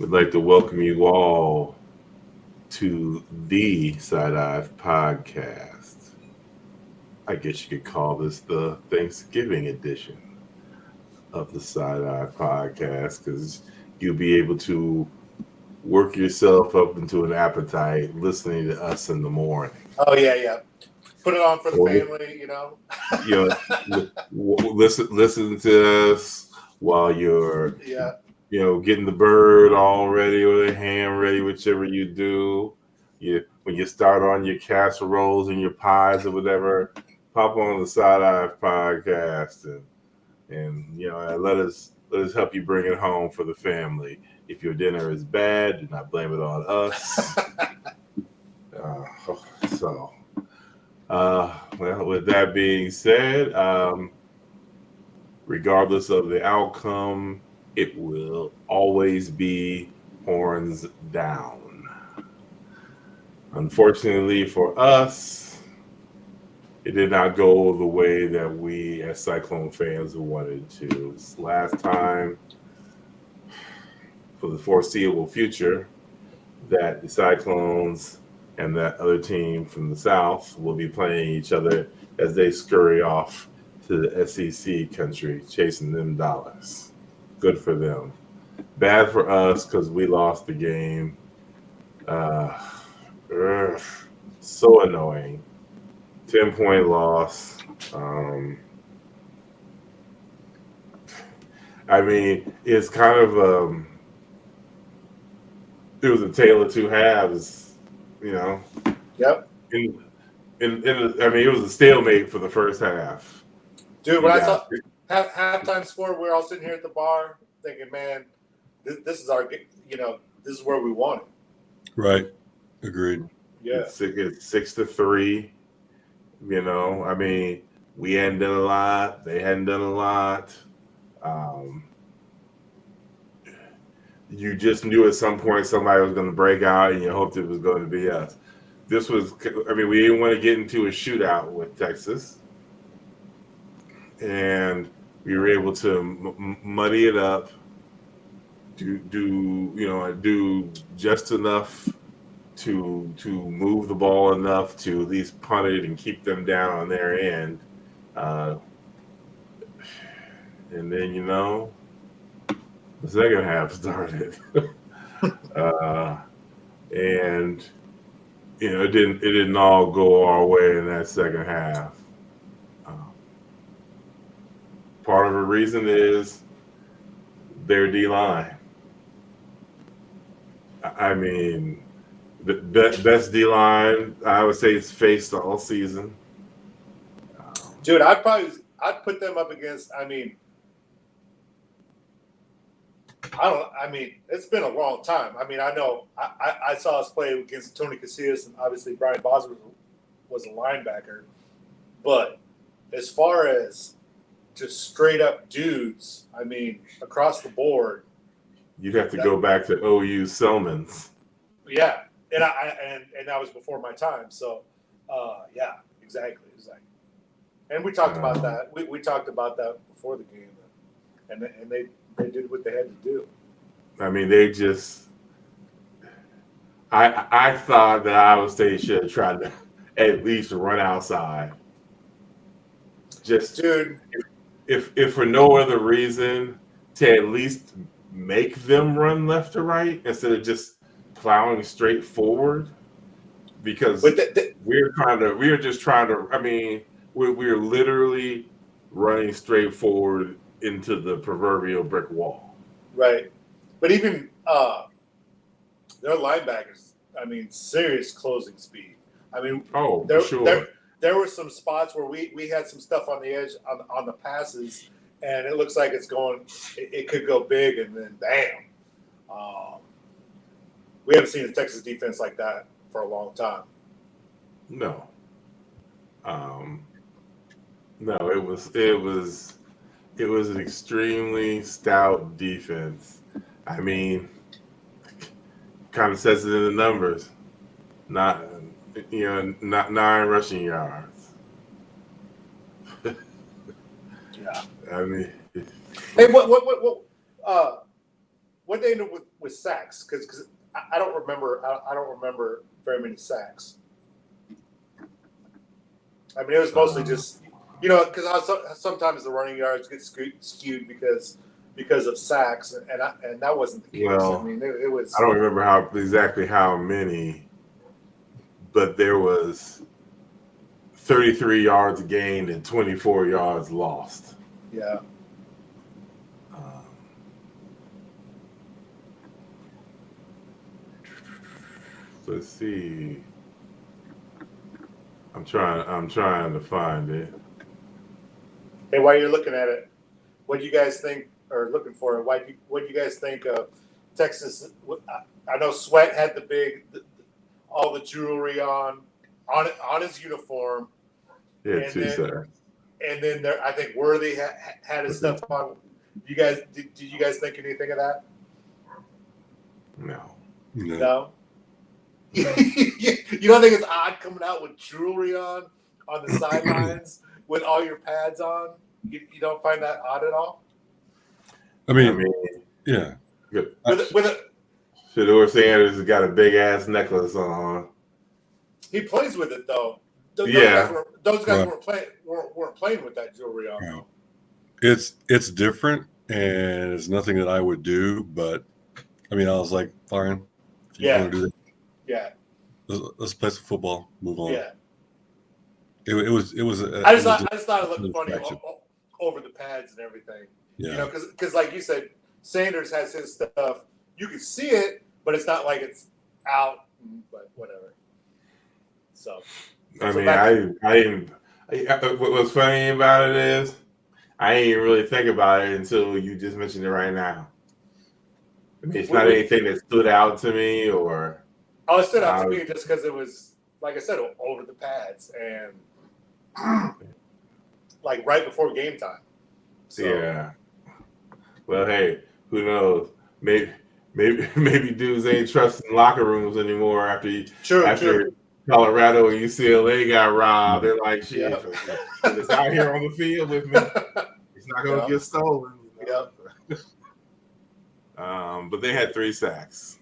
We'd like to welcome you all to the Side Eye Podcast. I guess you could call this the Thanksgiving edition of the Side Eye Podcast because you'll be able to work yourself up into an appetite listening to us in the morning. Oh yeah. Put it on for the Or, family. listen to us while you're Yeah. getting the bird all ready or the ham ready, whichever you do. When you start on your casseroles and your pies or whatever, pop on the Side Eye Podcast and let us help you bring it home for the family. If your dinner is bad, do not blame it on us. So, well, with that being said, regardless of the outcome, it will always be horns down. Unfortunately for us, it did not go the way that we as Cyclone fans wanted to. It's last time for the foreseeable future that the Cyclones and that other team from the South will be playing each other as they scurry off to the SEC country chasing them dollars. Good for them. Bad for us because we lost the game. So annoying. 10-point loss. It's kind of it was a tale of two halves, Yep. It was a stalemate for the first half. Dude, when I saw halftime score, we're all sitting here at the bar thinking, man, this is our, this is where we want it. Right. Agreed. Yeah. It's 6-3. We hadn't done a lot. They hadn't done a lot. You just knew at some point somebody was going to break out, and you hoped it was going to be us. We didn't want to get into a shootout with Texas, and we were able to muddy it up, do just enough to move the ball enough to at least punt it and keep them down on their end. And then, the second half started. And it didn't all go our way in that second half. Part of the reason is their D-line. The best D-line I would say it's faced all season. Dude, I'd put them up against, it's been a long time. I know I saw us play against Tony Casillas, and obviously Brian Bosworth was a linebacker. But as far as just straight up dudes, across the board, you'd have to go back to OU Selmans. Yeah, and that was before my time. So, yeah, exactly. And we talked about that. We talked about that before the game, and they did what they had to do. They just. I thought that Iowa State should have tried to at least run outside. Just, dude, if for no other reason, to at least make them run left to right instead of just plowing straight forward, because we're literally running straight forward into the proverbial brick wall. Right. But even their linebackers, serious closing speed. Sure. There were some spots where we had some stuff on the edge on the passes, and it looks like it could go big, and then bam. We haven't seen a Texas defense like that for a long time. No. No, it was an extremely stout defense. Kind of says it in the numbers. Not 9 rushing yards. Yeah. Hey, what they ended with with sacks? Because I don't remember. I don't remember very many sacks. I mean, it was mostly just because sometimes the running yards get skewed because of sacks, and that wasn't the case. Well, I mean, it was. I don't remember exactly how many, but there was 33 yards gained and 24 yards lost. Yeah. Let's see. I'm trying to find it. Hey, while you're looking at it, what do you guys think, or looking for it? What do you guys think of Texas? I know Sweat had all the jewelry on his uniform. Yeah, two sacks. And then I think Worthy had his stuff on. You guys, did you guys think anything of that? No. No. You don't think it's odd coming out with jewelry on the sidelines with all your pads on? You don't find that odd at all? I mean yeah. Shedeur Sanders has got a big ass necklace on. He plays with it though. Those guys weren't playing with that jewelry on. No. It's different, and it's nothing that I would do. But I mean, I was like, fine, if you want to do that, let's play some football. Move on. Yeah. It was. I just thought it looked funny over the pads and everything. Yeah. Because like you said, Sanders has his stuff. You can see it, but it's not like it's out. But whatever. So. I mean, what's funny about it is I didn't really think about it until you just mentioned it right now. I mean, it's not anything that stood out to me or. Oh, it stood out to me just because it was, like I said, over the pads and like right before game time. So. Yeah. Well, hey, who knows? Maybe dudes ain't trusting locker rooms anymore after Colorado and UCLA got robbed. They're like, shit, it's out here on the field with me. It's not going to get stolen. But they had 3 sacks.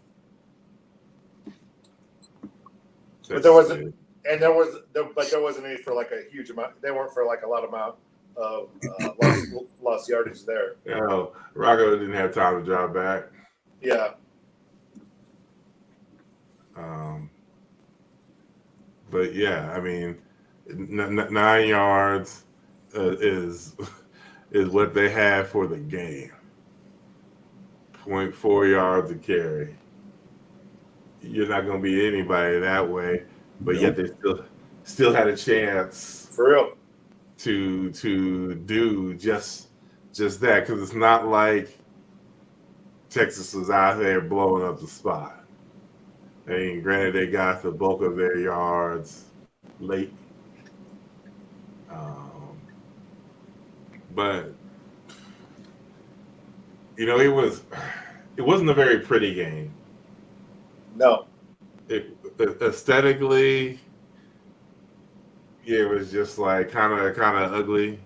But there wasn't any for like a huge amount. They weren't for like a lot amount of lost yardage there. Rocco didn't have time to drive back. Yeah. But yeah, I mean, 9 yards is what they had for the game. 0.4 yards a carry. You're not going to beat anybody that way, but yet they still had a chance for real to do just that, because it's not like Texas was out there blowing up the spot. I mean, granted, they got the bulk of their yards late, but it wasn't a very pretty game. No. Aesthetically, it was just like kind of ugly.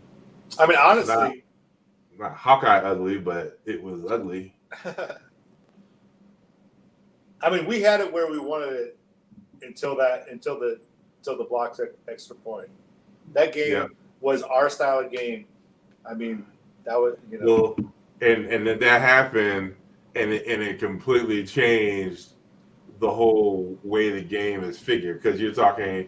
I mean, honestly, not Hawkeye ugly, but it was ugly. I mean, we had it where we wanted it until the blocked extra point. That game was our style of game. I mean, that was Well, and that happened, and it completely changed the whole way the game is figured, because you're talking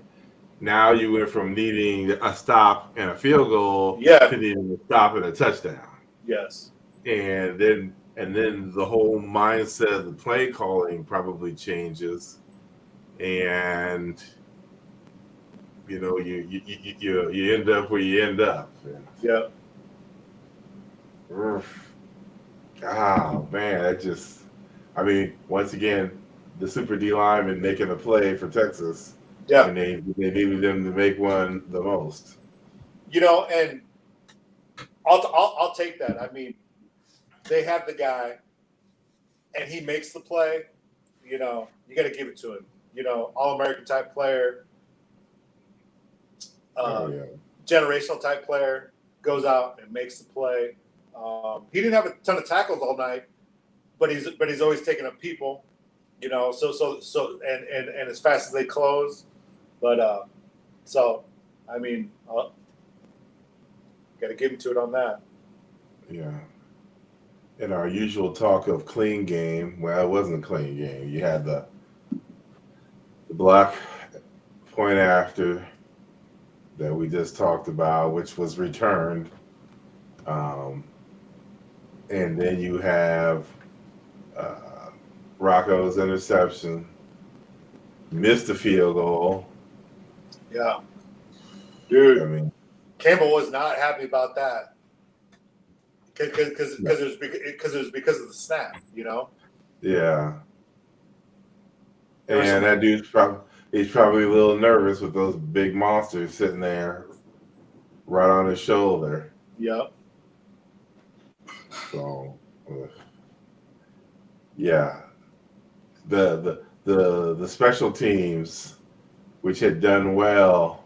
now you went from needing a stop and a field goal to needing a stop and a touchdown. Yes. And then the whole mindset of the play calling probably changes, and you end up where you end up. Yeah. Oh man, once again, the super D lineman making a play for Texas. Yeah. And they needed them to make one the most. And I'll take that. I mean, they have the guy, and he makes the play. You got to give it to him. All-American type player, generational type player, goes out and makes the play. He didn't have a ton of tackles all night, but he's always taking up people, you know. So and as fast as they close, but so I mean, got to give him to it on that. Yeah. In our usual talk of clean game, well, it wasn't a clean game. You had the block point after that we just talked about, which was returned. And then you have Rocco's interception, missed the field goal. Yeah, dude. I mean, Campbell was not happy about that because it was because of the snap, you know. yeah. And that dude's probably a little nervous with those big monsters sitting there right on his shoulder. Yep. So, yeah, the special teams, which had done well,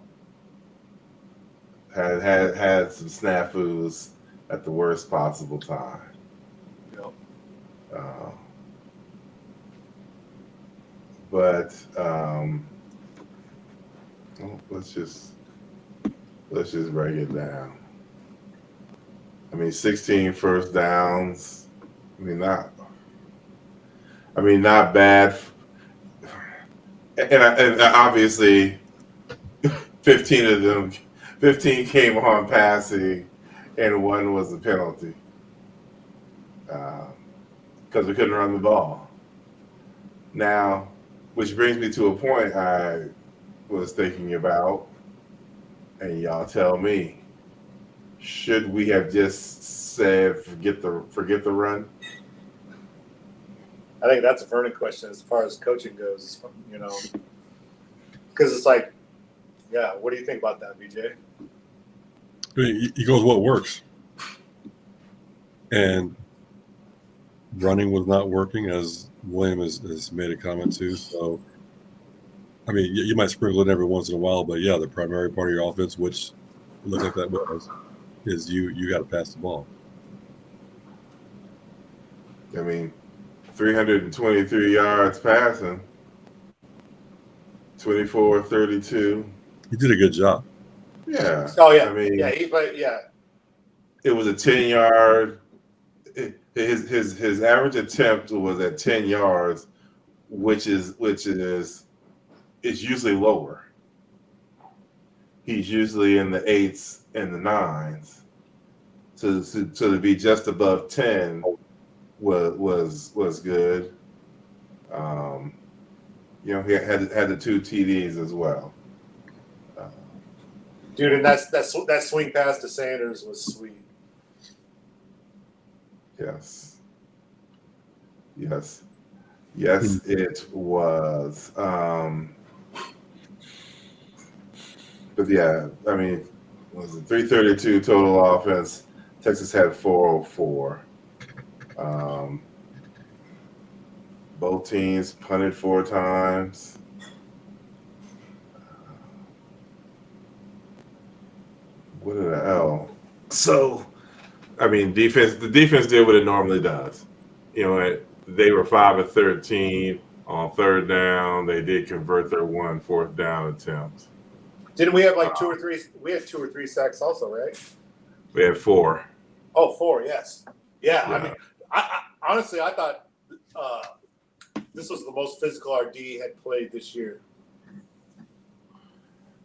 had some snafus at the worst possible time. Yep. But let's just break it down. I mean, 16 first downs. I mean, not bad. And obviously, 15 of them, 15 came on passing, and one was a penalty because we couldn't run the ball. Now, which brings me to a point I was thinking about, and y'all tell me. Should we have just said forget the run? I think that's a burning question as far as coaching goes, you know, because it's like, yeah, what do you think about that, BJ? I mean, he goes, what works? And running was not working, as William has made a comment to. So, I mean, you might sprinkle it every once in a while, but yeah, the primary part of your offense, which looks like that was, is you got to pass the ball. I mean, 323 yards passing, 24-32. He did a good job. Yeah. Oh yeah. I mean, yeah, he played. Yeah. It was a 10-yard. His average attempt was at 10 yards, which is it's usually lower. He's usually in the 8s and the 9s. So to be just above 10 was good. You know, he had the 2 TDs as well. Dude, and that swing pass to Sanders was sweet. Yes, it was. But yeah, I mean, was it 332 total offense? Texas had 404. Both teams punted 4 times. What the hell? So, I mean, the defense did what it normally does. You know, they were 5 of 13 on 3rd down. They did convert their 1 4th down attempt. Didn't we have like 2 or 3? We had 2 or 3 sacks also, right? We had 4. Oh, 4, yes. Yeah. Yeah. I mean, I honestly, I thought this was the most physical our D had played this year.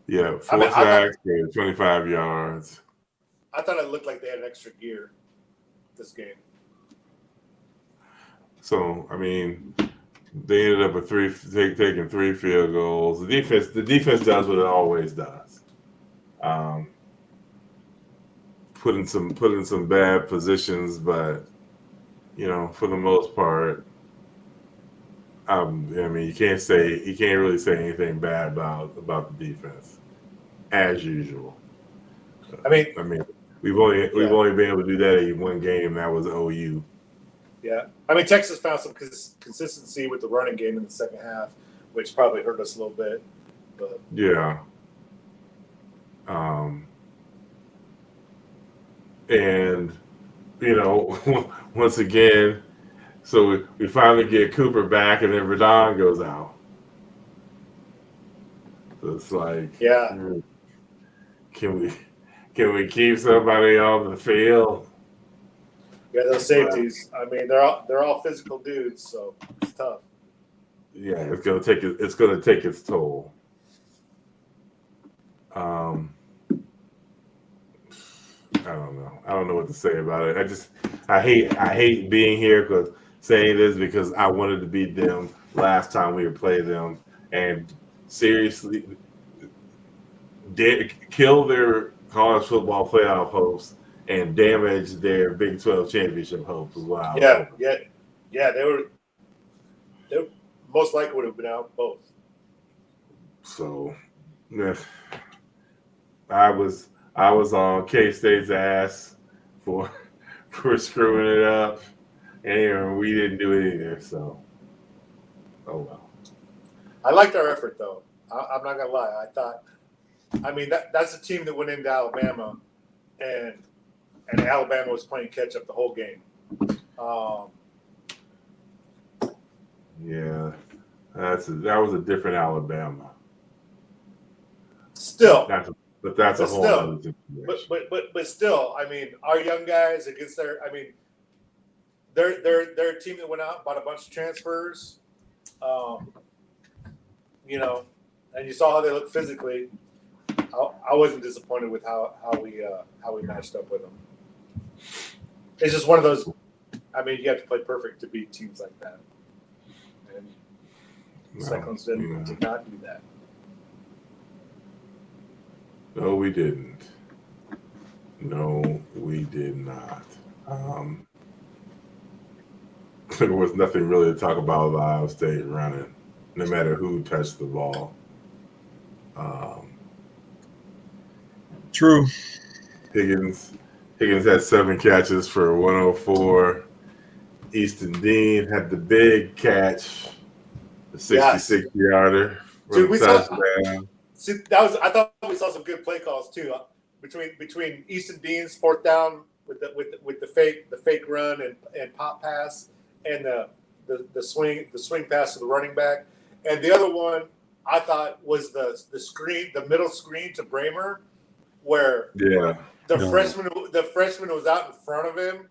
Yeah, 4 sacks, 25 yards. I thought it looked like they had an extra gear this game. So, I mean, they ended up with taking 3 field goals. The defense does what it always does. Put in some bad positions, but you know, for the most part, I mean, you can't really say anything bad about the defense, as usual. I mean, we've only been able to do that in 1 game, and that was OU. Yeah, I mean, Texas found some consistency with the running game in the second half, which probably hurt us a little bit. But yeah, and you know, once again, So we finally get Cooper back, and then Radon goes out. So it's like, Yeah. can we keep somebody on the field? Yeah, those safeties. I mean, they're all physical dudes, so it's tough. Yeah, it's gonna take its toll. I don't know. I don't know what to say about it. I hate being here because saying this because I wanted to beat them last time we played them, and seriously, kill their college football playoff hopes and damage their Big 12 championship hopes as well. Yeah. They were most likely would have been out both. So, yeah, I was on K-State's ass for screwing it up, and we didn't do it either. So, oh well. I liked our effort, though. I'm not gonna lie. I mean, that's a team that went into Alabama, and Alabama was playing catch up the whole game. Yeah, that was a different Alabama. Still, but that's a whole other situation. But still, I mean, our young guys against their, I mean, they're a team that went out, bought a bunch of transfers, you know, and you saw how they looked physically. I wasn't disappointed with how we matched up with them. It's just one of those. I mean, you have to play perfect to beat teams like that, and Cyclones did not do that. No, we didn't. No, we did not. There was nothing really to talk about with Ohio State running, no matter who touched the ball. True. Higgins had 7 catches for 104. Easton Dean had the big catch, the 66-yarder from touchdown. I thought we saw some good play calls too between Easton Dean's 4th down with the fake run and pop pass and the swing pass to the running back, and the other one I thought was the middle screen to Bramer, where the freshman was out in front of him,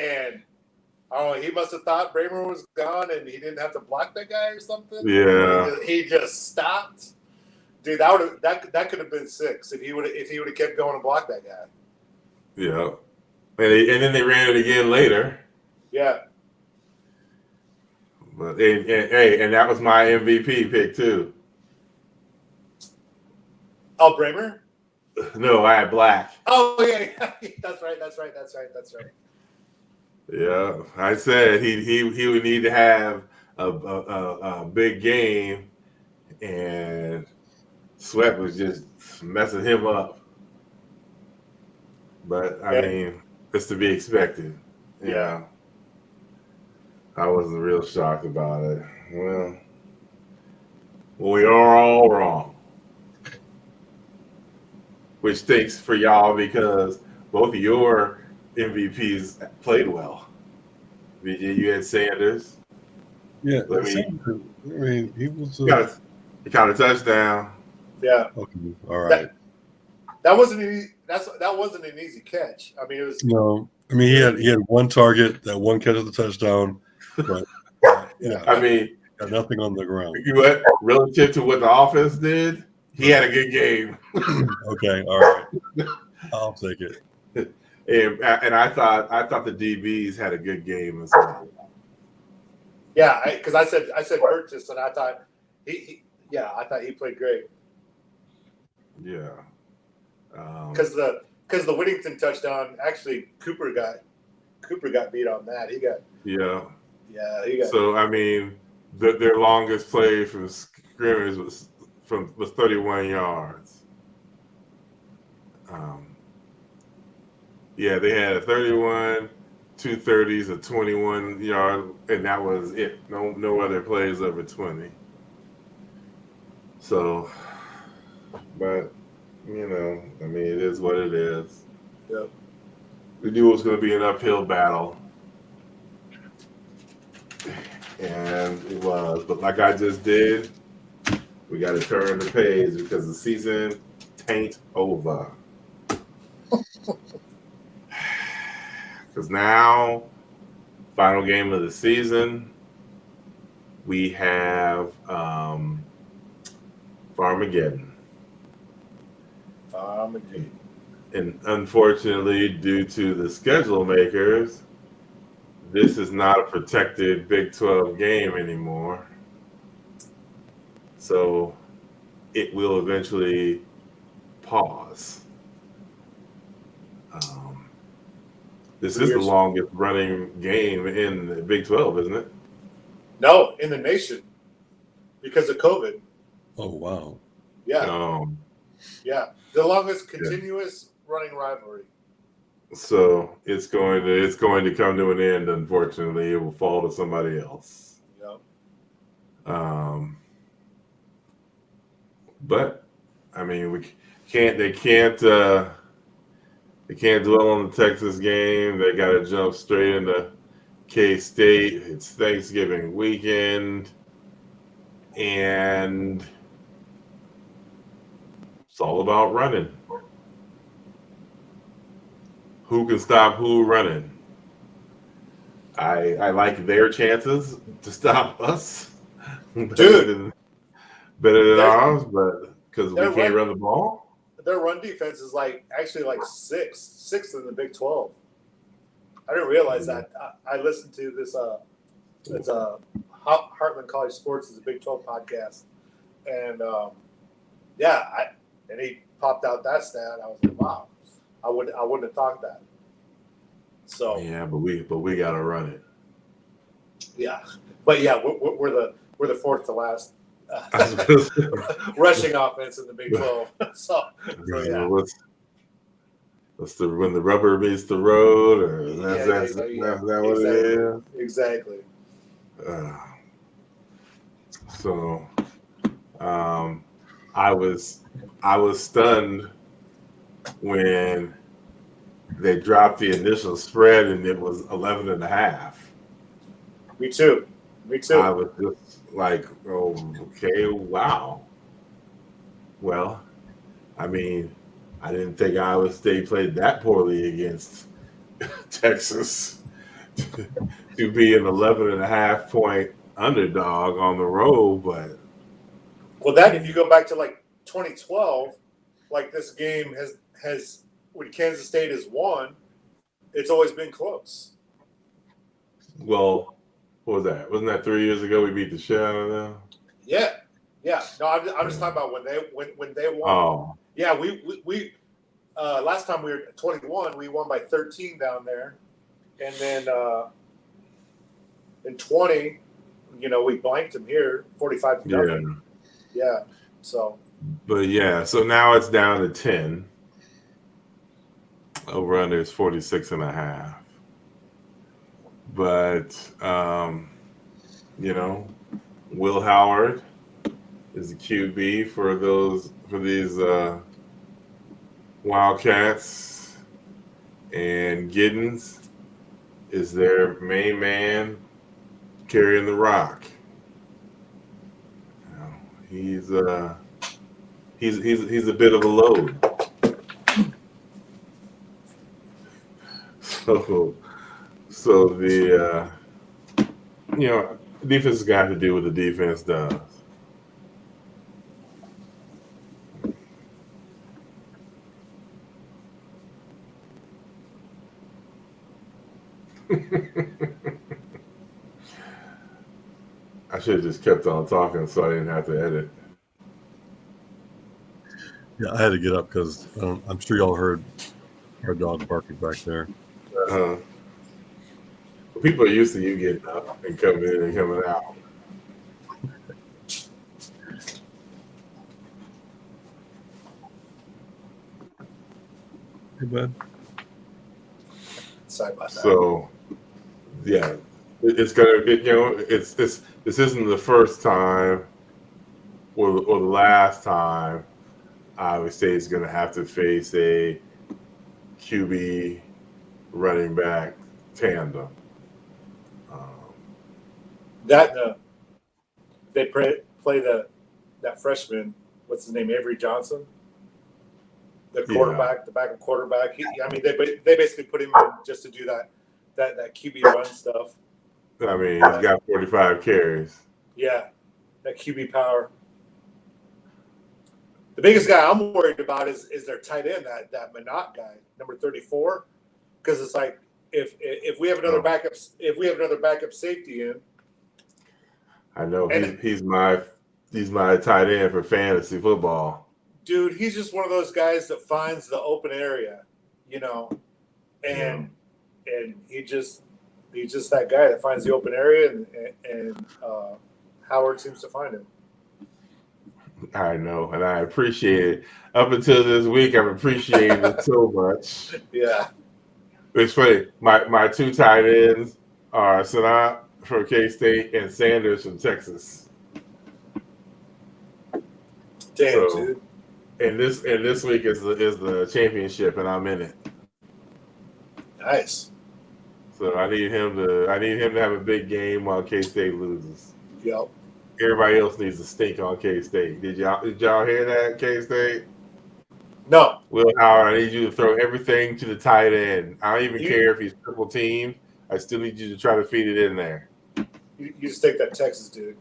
and he must have thought Bramer was gone and he didn't have to block that guy or something. Yeah, he just stopped. Dude, that could have been 6 if he would have kept going and blocked that guy. Yeah, and then they ran it again later. Yeah. But and that was my MVP pick too. Oh, Bramer? No, I had Black. Oh yeah, that's right. Yeah, I said he would need to have a big game, and Sweat was just messing him up. But I mean, it's to be expected. Yeah. I wasn't real shocked about it. Well, we are all wrong. Which stinks for y'all because both of your MVPs played well. VJ, you had Sanders. Yeah, I mean, he was. He caught a touchdown. Yeah. Okay. All right. That wasn't an easy catch. I mean, it was. No, I mean he had one target, that one catch of the touchdown, but I mean, got nothing on the ground. Relative to what the offense did, he had a good game. Okay, all right, I'll take it. And I thought the DBs had a good game as well. Yeah, because I said Burgess, and I thought I thought he played great. Yeah. Because the Whittington touchdown, actually Cooper got beat on that. He got. So I mean, their longest play from scrimmage was 31 yards. They had a 31, 2 30s, a 21 yard, and that was it. No other plays over 20. So, but I mean, it is what it is. Yep. We knew it was going to be an uphill battle. and it was. But like I just did, we got to turn the page because the season tain't over. Because now, final game of the season, we have Farmaggedon. And unfortunately, due to the schedule makers, this is not a protected Big 12 game anymore. So it will eventually pause. This is the longest running game in the Big 12, isn't it? No, in the nation because of COVID. Oh, wow. Yeah. Yeah. The longest continuous running rivalry. So it's going to come to an end. Unfortunately, it will fall to somebody else. Yep. But I mean, they can't dwell on the Texas game. They got to jump straight into K-State. It's Thanksgiving weekend, and it's all about running. Who can stop who running? I like their chances to stop us better than ours, but because we can't run the ball. Their run defense is actually sixth in the Big 12. I didn't realize that. I listened to this. It's Heartland College Sports is a Big 12 podcast, and and he popped out that stat. I was like, wow, I wouldn't have thought that. So yeah, but we gotta run it. Yeah, but yeah, we're the fourth to last rushing offense in the Big 12. so yeah. When the rubber meets the road, or that's what it is. Exactly. So, I was stunned when they dropped the initial spread and it was 11.5. Me too. I was just like, oh, okay, wow. Well, I mean, I didn't think Iowa State played that poorly against Texas to be an 11.5 point underdog on the road, but that if you go back to 2012, this game has when Kansas State has won, it's always been close. Well, what was that? Wasn't that 3 years ago we beat the shit out of them? Yeah. No, I'm just talking about when they won. Oh. Yeah, we last time we were at 21, we won by 13 down there, and then in 20, we blanked them here, 45 to nothing. Yeah. So. But yeah, so now it's down to 10. Over under is 46.5. But Will Howard is the QB for these Wildcats, and Giddens is their main man carrying the rock. He's a bit of a load. So the defense has got to do what the defense does. I should have just kept on talking so I didn't have to edit. Yeah, I had to get up because I'm sure y'all heard our dog barking back there. People are used to you getting up and coming in and coming out. Hey, bud. Sorry about that. So, yeah, this isn't the first time or the last time Iowa State is going to have to face a QB running back tandem. That they play that freshman. What's his name? Avery Johnson, the quarterback, the backup quarterback. They basically put him in just to do that QB run stuff. I mean, he's got 45 carries. Yeah, that QB power. The biggest guy I'm worried about is their tight end, that Minot guy, number 34, because it's like if we have another backup safety in. I know he's my tight end for fantasy football. Dude, he's just one of those guys that finds the open area, and he's just that guy that finds the open area, and Howard seems to find him. I know, and I appreciate it. Up until this week, I've appreciated it so much. Yeah. It's funny. My two tight ends are Sanat from K-State and Sanders from Texas. Damn, dude. And this week is the championship, and I'm in it. Nice. So I need him to have a big game while K-State loses. Yep. Everybody else needs to stink on K-State. Did y'all hear that, K-State? No. Will Howard, I need you to throw everything to the tight end. I don't even care if he's triple teamed. I still need you to try to feed it in there. You just take that Texas dude.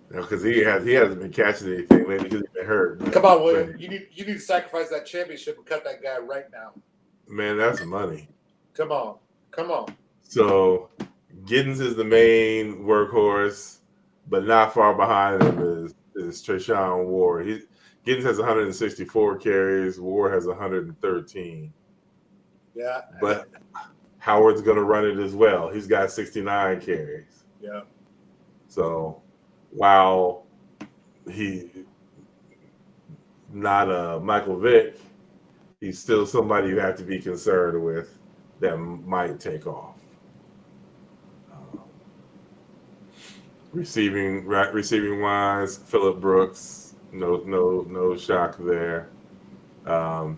Because he hasn't been catching anything lately because he's been hurt. Come on, William. You need to sacrifice that championship and cut that guy right now. Man, that's money. Come on. So Giddens is the main workhorse, but not far behind him is Treshaun Ward. Giddens has 164 carries. Ward has 113. Yeah. But Howard's going to run it as well. He's got 69 carries. Yeah. So while he not a Michael Vick, he's still somebody you have to be concerned with that might take off. Receiving wise, Phillip Brooks, no shock there. And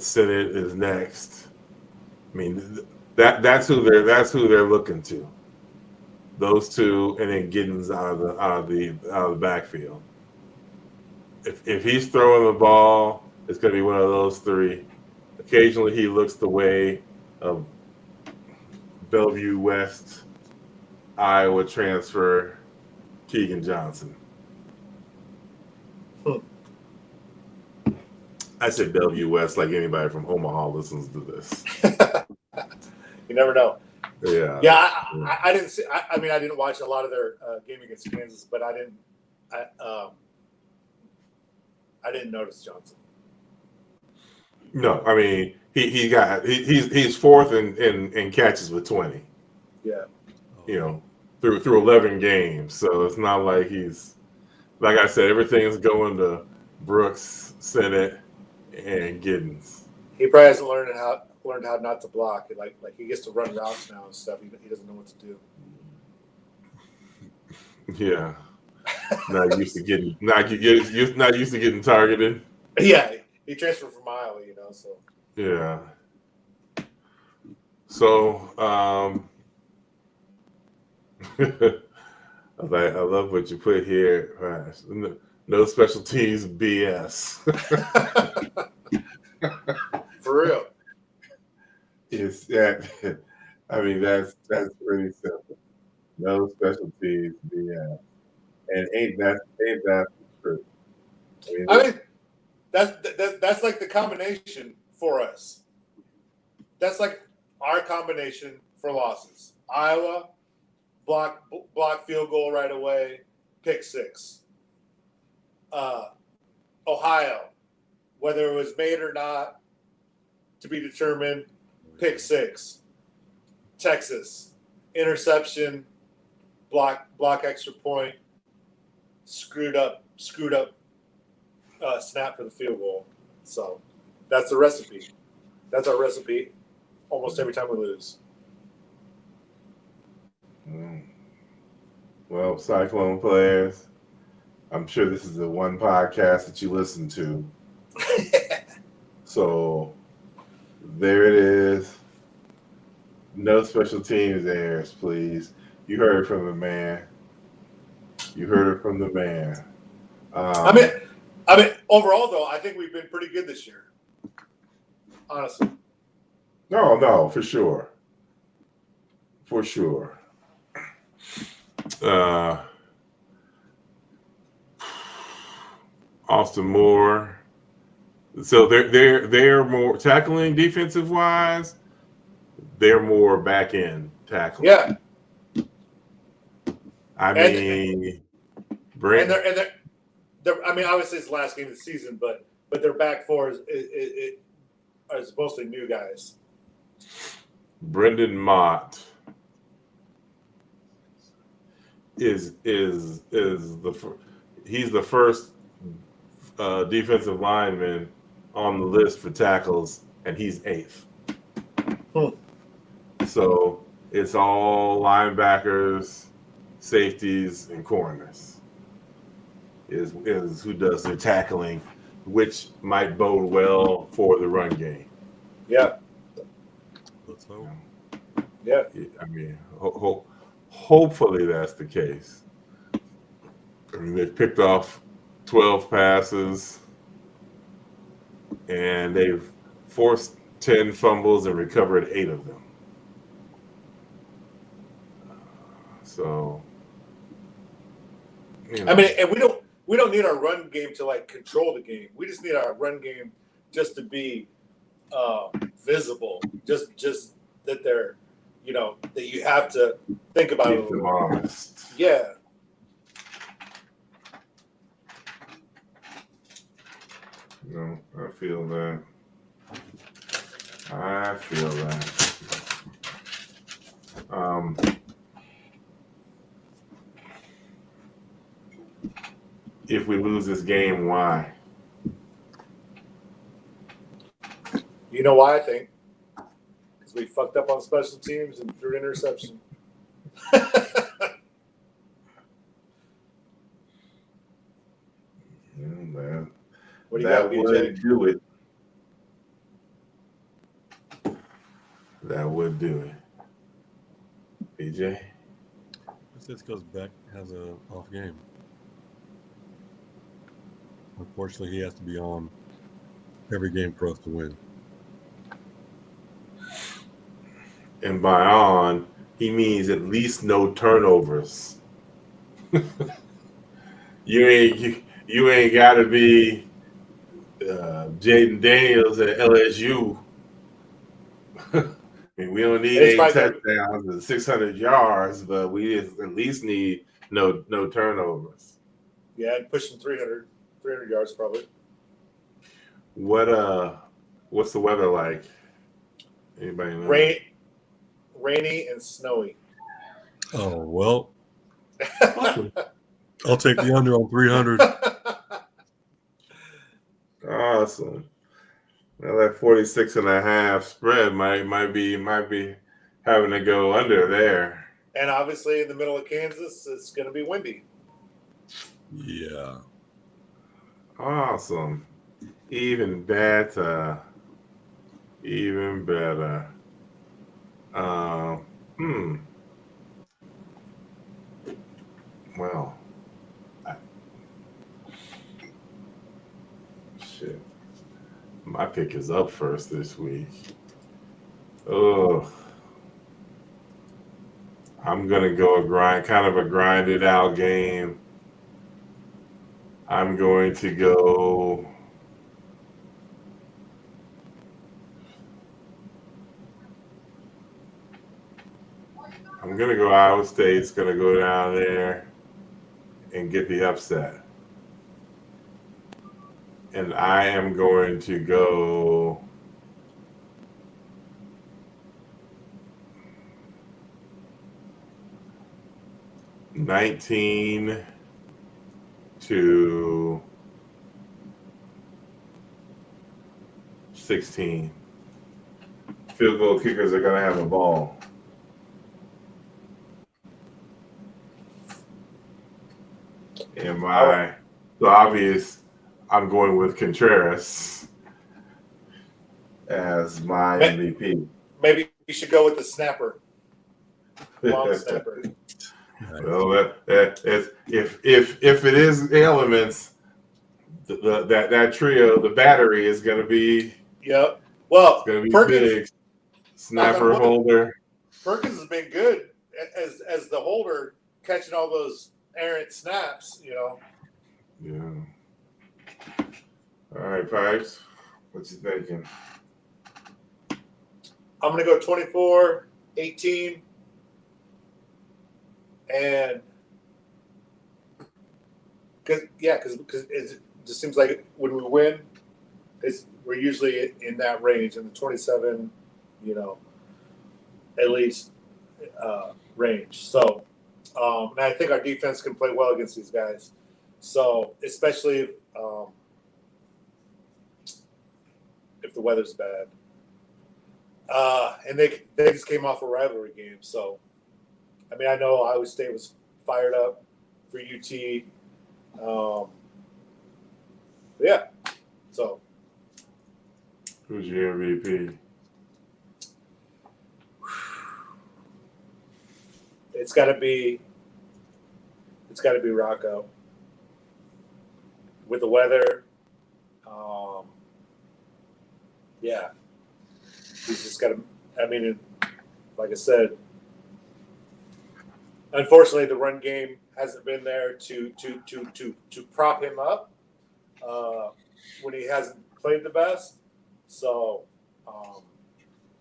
Sennett is next. I mean, that's who they're looking to. Those two, and then Giddens out of the backfield. If he's throwing the ball, it's going to be one of those three. Occasionally, he looks the way of Bellevue West, Iowa transfer Keegan Johnson. I said Bellevue West like anybody from Omaha listens to this. You never know. Yeah. Yeah, I didn't see. I mean, I didn't watch a lot of their game against Kansas, but I didn't notice Johnson. No, I mean he's fourth in catches with 20. Yeah. Through 11 games, so it's not like he's, like I said, everything's going to Brooks, Sennett, and Giddens. He probably hasn't learned how not to block. Like he gets to run routes now and stuff. He doesn't know what to do. Yeah, not used to getting targeted. Yeah, he transferred from Iowa, So yeah. So I love what you put here. No special teams BS. For real. It's that. I mean, that's pretty simple. No special teams BS, and ain't that the truth? I mean, that's like the combination for us. That's like our combination for losses. Iowa, block field goal right away, pick six. Ohio, whether it was made or not, to be determined, pick six. Texas, interception, block extra point, screwed up snap for the field goal. So that's the recipe. That's our recipe almost every time we lose. Well, Cyclone players, I'm sure this is the one podcast that you listen to. So there it is. No special teams errors, please. You heard it from the man. You heard it from the man. I mean, overall though, I think we've been pretty good this year. Honestly. No, for sure. For sure. Austin Moore. So they're more tackling defensive wise. They're more back end tackling. Yeah. I mean, and they're I mean, obviously it's the last game of the season, but their back four is mostly new guys. Brendan Mott is he's the first defensive lineman on the list for tackles, and he's 8th. So it's all linebackers, safeties, and corners is who does their tackling, which might bode well for the run game. Yeah. Let's hope. Yeah. I mean, hopefully that's the case. I mean, they've picked off 12 passes, and they've forced 10 fumbles and recovered 8 of them. So, you know. I mean, and we don't need our run game to like control the game. We just need our run game just to be visible. Just that they're, that you have to think about Keep them honest. Yeah. I feel that. If we lose this game, why? You know why I think? Because we fucked up on special teams and threw an interception. Man. What do you got, BJ? Would do it. That would do it. BJ? It's because Beck has an off game. Unfortunately, he has to be on every game for us to win. And by on, he means at least no turnovers. You ain't got to be Jaden Daniels at LSU. I mean, we don't need 8 touchdowns and 600 yards, but we at least need no turnovers. Yeah, and pushing 300 yards probably. What's the weather like? Anybody know? Rainy and snowy. Oh, well. I'll take the under on 300. Awesome. Well, that 46.5 spread might be having to go under there. And obviously in the middle of Kansas, it's going to be windy. Yeah. Awesome. Even better. Well, shit. My pick is up first this week. Oh, I'm gonna go kind of a grinded out game. I'm going to go. I'm gonna go Iowa State's gonna go down there and get the upset. And I am going to go $19-16. Field goal kickers are gonna have a ball. And so obvious, I'm going with Contreras as my MVP. Maybe He should go with the snapper, long snapper. Well, if it is elements, that trio, the battery is going to be. Yep. Well, It's going to be Perkins, big. Snapper holder. Perkins has been good as the holder, catching all those errant snaps. Yeah. All right, Pipes. What you thinking? I'm going to go 24-18. And because it just seems like when we win, we're usually in that range, in the 27, at least range. So, and I think our defense can play well against these guys. So, especially if the weather's bad. And they just came off a rivalry game. So, I mean, I know Iowa State was fired up for UT. Yeah. So. Who's your MVP? It's got to be Rocco. With the weather, yeah, he's just got to. I mean, like I said, unfortunately, the run game hasn't been there to prop him up when he hasn't played the best. So,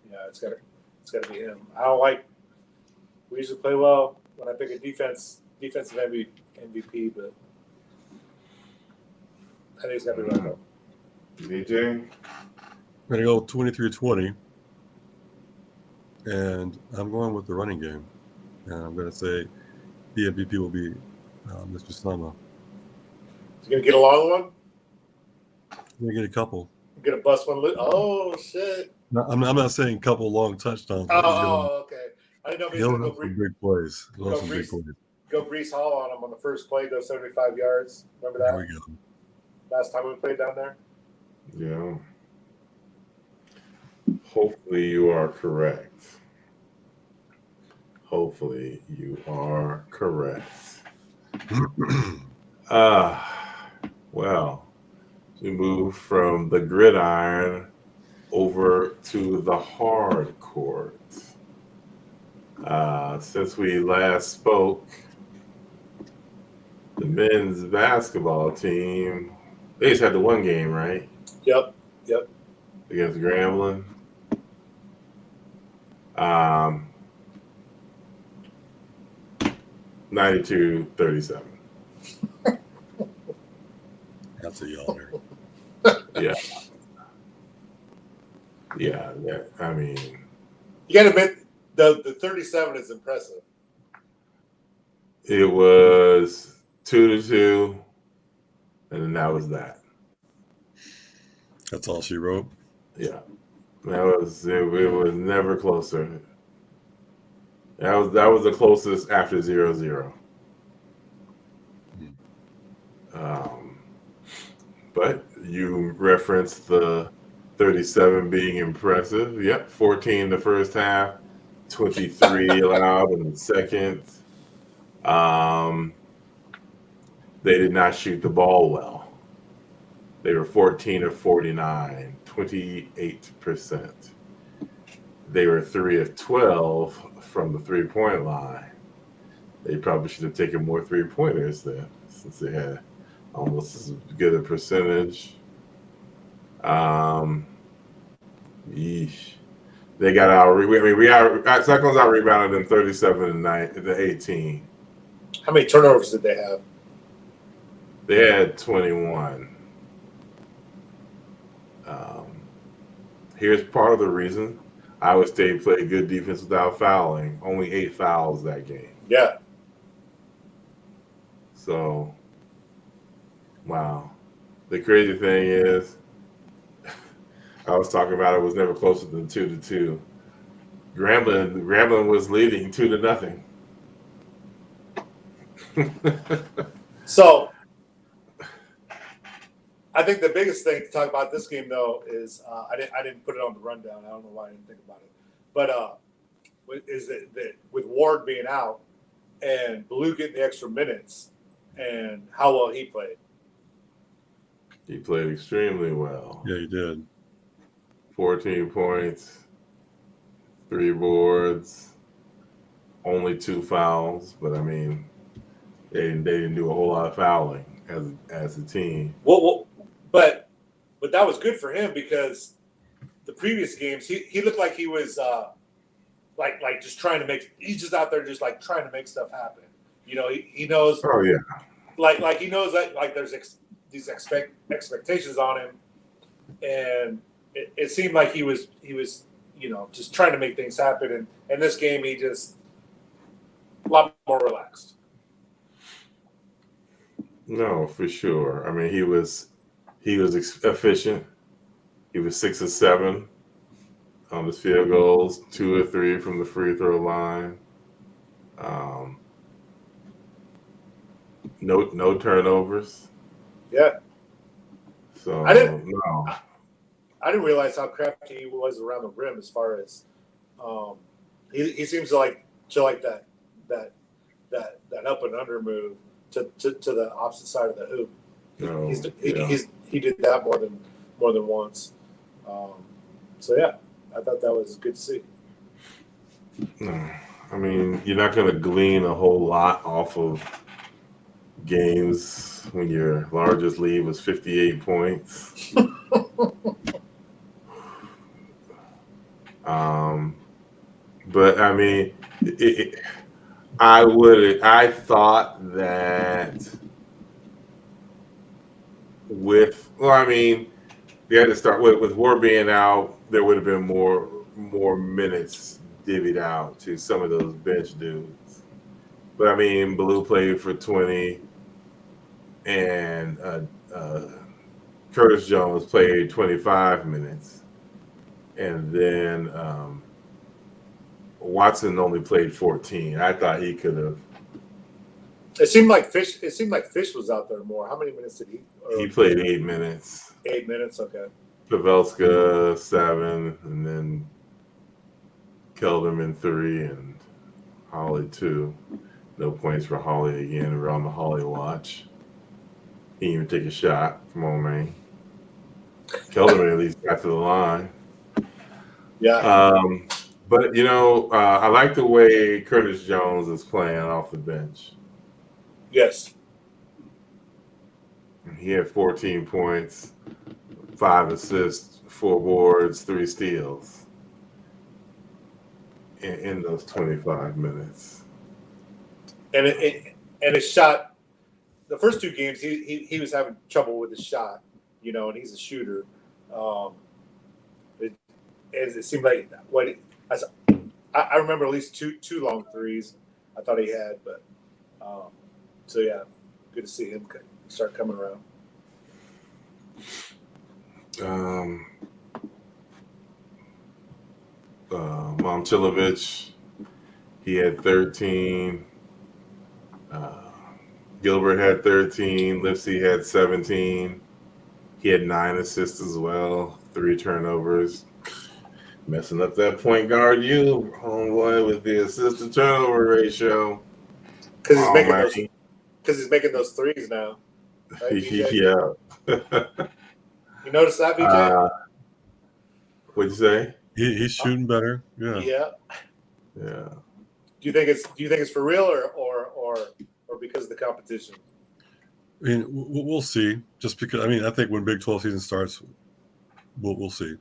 yeah, it's got to be him. I don't like. We usually play well when I pick a defensive MVP, but I think it's got to be Rocco. DJ? I'm going to go 23-20, and I'm going with the running game. And I'm going to say the MVP will be Mr. Sama. Is he going to get a long one? I'm going to get a couple. Get a bust one. Oh, shit. No, I'm not saying couple long touchdowns. Oh, okay. I didn't know if he was He'll going have some big plays. Go Brees Hall on him on the first play, go 75 yards. Remember that? There we go. Last time we played down there? Yeah. Hopefully you are correct. Hopefully you are correct. Well, we move from the gridiron over to the hard court. Since we last spoke, the men's basketball team, they just had the one game, right? Yep. Against Grambling. 92-37. That's a yawner. Yeah. Yeah, I mean, You got to admit, the 37 is impressive. it was 2-2, and then that was that. That's all she wrote. Yeah, it was never closer. That was the closest after 0-0. But you referenced the 37 being impressive. Yep, 14 the first half, 23 allowed in the second. They did not shoot the ball well. They were 14 of 49, 28%. They were 3 of 12 from the three-point line. They probably should have taken more three-pointers then, since they had almost as good a percentage. Yeesh. They got out. Cyclones out rebounded them 37-18. How many turnovers did they have? They had 21. Here's part of the reason Iowa State played good defense without fouling. Only 8 fouls that game. Yeah. So, wow. The crazy thing is, I was talking about it was never closer than 2-2. Grambling was leading 2-0. So, I think the biggest thing to talk about this game, though, is I didn't put it on the rundown. I don't know why I didn't think about it. But is that with Ward being out and Blue getting the extra minutes and how well he played. He played extremely well. Yeah, he did. 14 points, 3 boards, only 2 fouls. But I mean, they didn't do a whole lot of fouling as a team. Well, but that was good for him because the previous games he looked like he was like just trying to make. He's just out there just like trying to make stuff happen. You know, he knows. Oh yeah. Like he knows that like there's these expectations on him, and it seemed like he was just trying to make things happen. And this game he just a lot more relaxed. No, for sure. I mean, he was efficient. He was 6 of 7 on his field goals, 2 of 3 from the free throw line. No turnovers. Yeah. So I didn't realize how crafty he was around the rim as far as he seems to like that up and under move to the opposite side of the hoop. He did that more than once. So yeah, I thought that was good to see. No, I mean, you're not going to glean a whole lot off of games when your largest lead was 58 points. But I mean, I thought that you had to start with War being out, there would have been more minutes divvied out to some of those bench dudes. But I mean, Blue played for 20, and Curtis Jones played 25 minutes, and then Watson only played 14. I thought he could have. It seemed like Fish was out there more. How many minutes did he? He played 8 minutes. 8 minutes, okay. Pavelska 7, and then Kelderman 3, and Holly 2. No points for Holly again. We're on the Holly watch. He didn't even take a shot. Come on, man. Kelderman at least got to the line. Yeah. But I like the way Curtis Jones is playing off the bench. Yes. He had 14 points, 5 assists, 4 boards, 3 steals in those 25 minutes. And his shot, the first 2 games, he was having trouble with his shot, and he's a shooter. It seemed like I remember at least two long threes I thought he had, but so yeah, good to see him start coming around. Momcilovic, he had 13. Gilbert had 13. Lipsy had 17. He had 9 assists as well, 3 turnovers. Messing up that point guard, homeboy, with the assist to turnover ratio. Because he's making those threes now. Right, Yeah. You notice that, BJ? What'd you say? He's shooting better. Yeah. Yeah. Yeah. Do you think it's for real or because of the competition? I mean, we'll see. Just because, I think when Big 12 season starts, we'll see.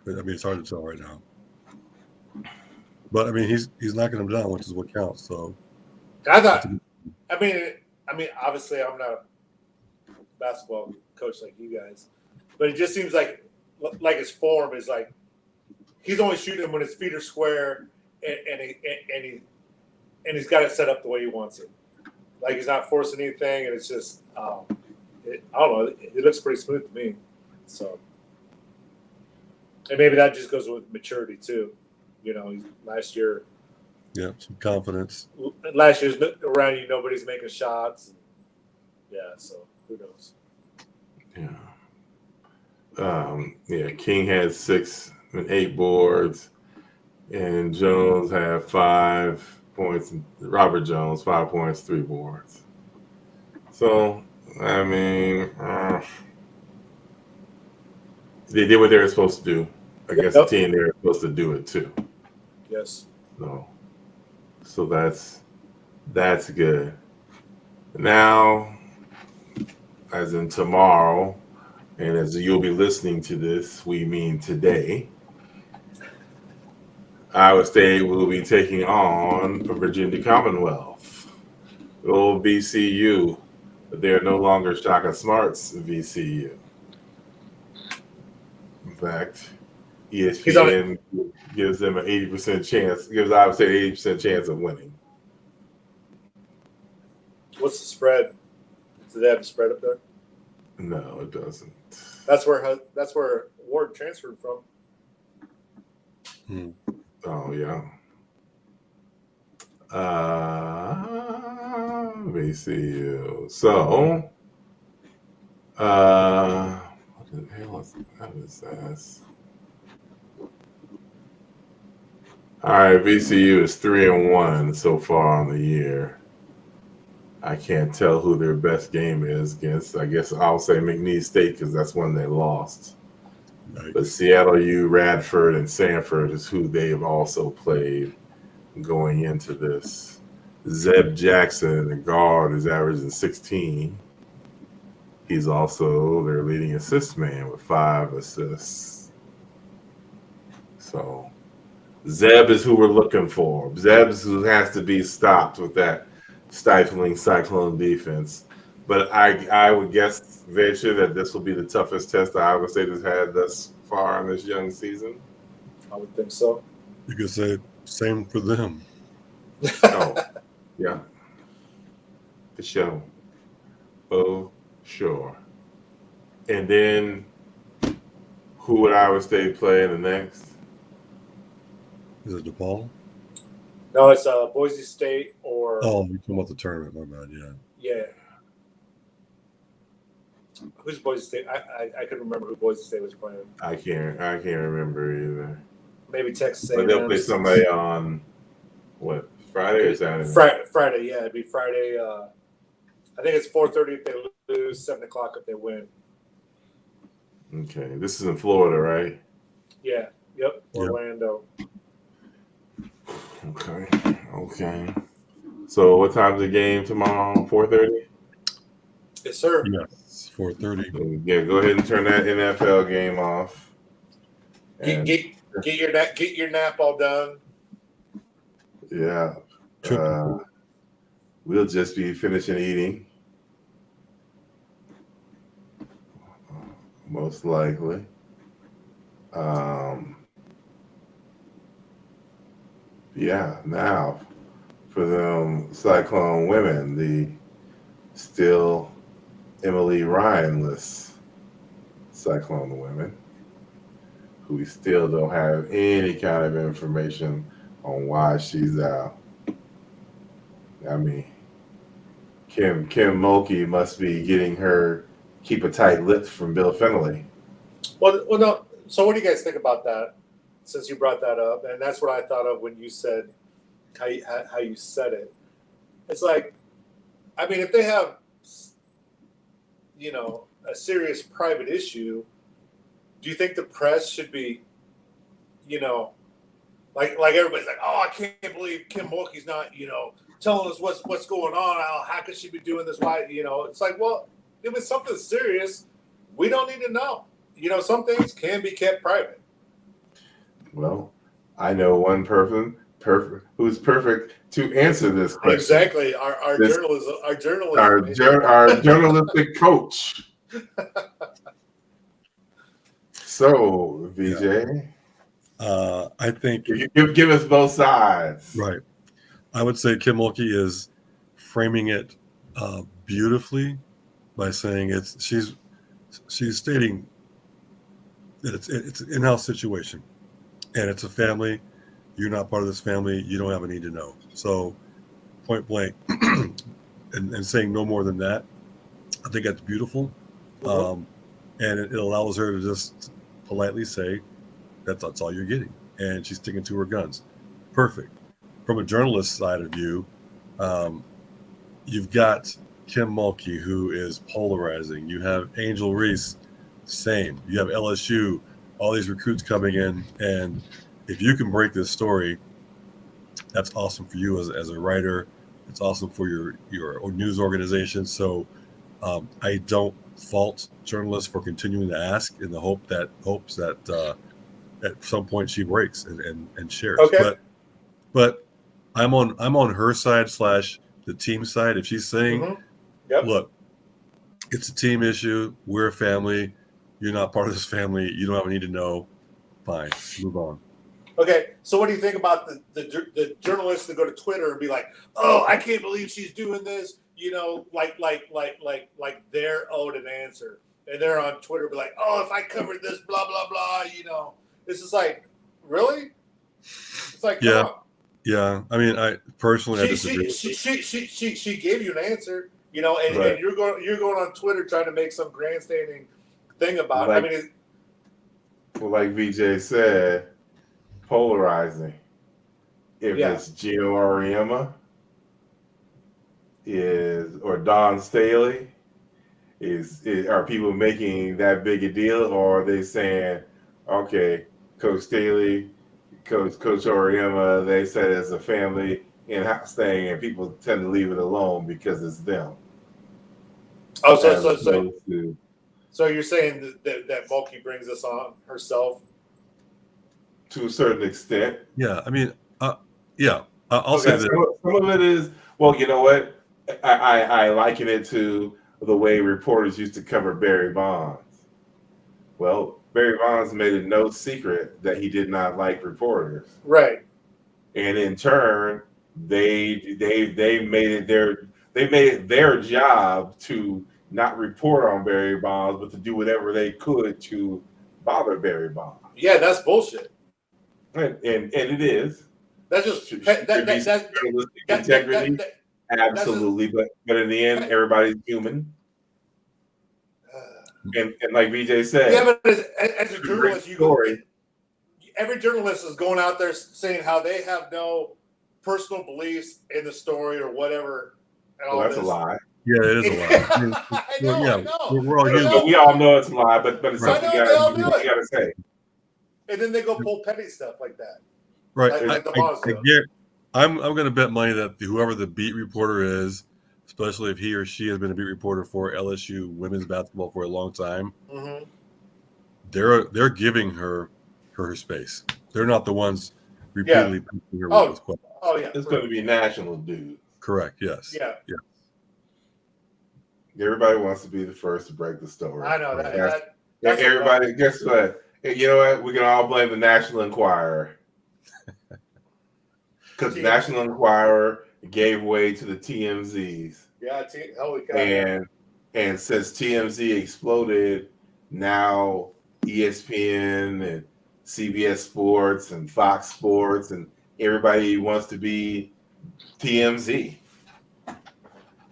I mean, it's hard to tell right now. But I mean, he's knocking them down, which is what counts. So, I mean, obviously, I'm not a basketball coach like you guys, but it just seems like his form is like he's only shooting when his feet are square, and he's got it set up the way he wants it. Like he's not forcing anything, and it's just I don't know. It looks pretty smooth to me. So, and maybe that just goes with maturity too. Last year. Yeah, some confidence. Last year's around you, nobody's making shots. Yeah, so who knows? Yeah. King had 6 and 8 boards. And Jones had 5 points. Robert Jones, 5 points, 3 boards. So, I mean, they did what they were supposed to do against the team they were supposed to do it too. Yes. So that's good. Now, as in tomorrow, and as you'll be listening to this, we mean today, Iowa State will be taking on Virginia Commonwealth. The old VCU, but they are no longer Shaka Smart's VCU. In fact, ESPN gives them an 80% chance, gives Iowa State an 80% chance of winning. What's the spread? Do they have a spread up there? No, it doesn't. That's where Ward transferred from. Oh yeah. VCU. So, what the hell is this? All right, VCU is 3-1 so far on the year. I can't tell who their best game is against. I guess I'll say McNeese State because that's when they lost. Nice. But Seattle U, Radford, and Sanford is who they have also played going into this. Zeb Jackson, the guard, is averaging 16. He's also their leading assist man with 5 assists. So Zeb is who we're looking for. Zeb is who has to be stopped with that stifling Cyclone defense. But I would guess, Vesha, that this will be the toughest test that Iowa State has had thus far in this young season. I would think so. You could say same for them. Oh, yeah. For sure. Oh, sure. And then who would Iowa State play in the next? Is it DePaul? No, it's Boise State or. Oh, you're talking about the tournament. My bad. Yeah. Yeah. Who's Boise State? I couldn't remember who Boise State was playing. I can't remember either. Maybe Texas A&M. But they'll play somebody on what, Friday or Saturday? Friday, yeah, it'd be Friday. I think it's 4:30 if they lose, 7 o'clock if they win. Okay, this is in Florida, right? Yeah. Yep. Orlando. Okay. So what time's the game tomorrow? 4:30? Yes, sir. Yes, 4:30. Yeah, go ahead and turn that NFL game off. Get your nap all done. Yeah. We'll just be finishing eating. Most likely. Yeah, now for them Cyclone women, the still Emily Ryan-less Cyclone women, who we still don't have any kind of information on why she's out. I mean, Kim Mulkey must be getting her keep a tight lip from Bill Fennelly. Well, no. So what do you guys think about that? Since you brought that up, and that's what I thought of when you said how you said it. It's like, I mean, if they have, a serious private issue, do you think the press should be, like everybody's like, oh, I can't believe Kim Mulkey's not, telling us what's going on. How could she be doing this? Why, it's like, well, if it's something serious, we don't need to know. Some things can be kept private. Well, I know one person who's perfect to answer this question. Exactly, our journalistic coach. So, VJ, I think you give us both sides. Right. I would say Kim Mulkey is framing it beautifully by saying she's stating that it's an in-house situation. And it's a family. You're not part of this family. You don't have a need to know. So, point blank, and saying no more than that, I think that's beautiful. And it allows her to just politely say that's all you're getting. and she's sticking to her guns. Perfect. From a journalist side of view, you've got Kim Mulkey, who is polarizing. You have Angel Reese, same. You have LSU, all these recruits coming in, and if you can break this story, that's awesome for you as a writer. It's awesome for your news organization. So I don't fault journalists for continuing to ask in the hopes that at some point she breaks and shares. Okay. But I'm on her side / the team side. If she's saying, Yep. look, it's a team issue. We're a family. You're not part of this family. You don't have a need to know. Fine, move on. Okay, so what do you think about the journalists that go to Twitter and be like, "Oh, I can't believe she's doing this," you know, like they're owed an answer, and they're on Twitter be like, "Oh, if I covered this, blah blah blah," you know, this is like, really? It's like, come on. Yeah. I mean, I personally, I disagree. She gave you an answer, you know, and, Right. and you're going on Twitter trying to make some grandstanding thing about it. I mean, well, like VJ said, polarizing. If it's Gio Auriemma or Don Staley, are people making that big a deal, or are they saying, okay, Coach Staley, Coach Auriemma, they said it's a family in-house thing, and people tend to leave it alone because it's them. Oh, so you're saying that Mulkey brings this on herself? To a certain extent. Yeah, I mean, I'll say that. Some of it is, well, you know what? I liken it to the way reporters used to cover Barry Bonds. Well, Barry Bonds made it no secret that he did not like reporters. Right. And in turn, they made it their job to not report on Barry Bonds, but to do whatever they could to bother Barry Bonds. Yeah, that's bullshit. And it is. That's just integrity. Absolutely, but in the end, everybody's human. And like VJ said, yeah, but as a journalist, every journalist is going out there saying how they have no personal beliefs in the story or whatever. And all that's this. A lie. Yeah, it is a lie. I know. We're all human. We all know it's a lie, but it's right. something you got to say. And then they go pull petty stuff like that. Right. I'm going to bet money that whoever the beat reporter is, especially if he or she has been a beat reporter for LSU women's basketball for a long time, they're giving her space. They're not the ones repeatedly picking her with questions. Oh yeah, it's going to be national dudes. Correct. Yes. Yeah. Everybody wants to be the first to break the story. I know that. Everybody, guess what? You know what? We can all blame the National Enquirer. Because the National Enquirer gave way to the TMZs. Yeah, holy cow. And since TMZ exploded, now ESPN and CBS Sports and Fox Sports and everybody wants to be TMZ.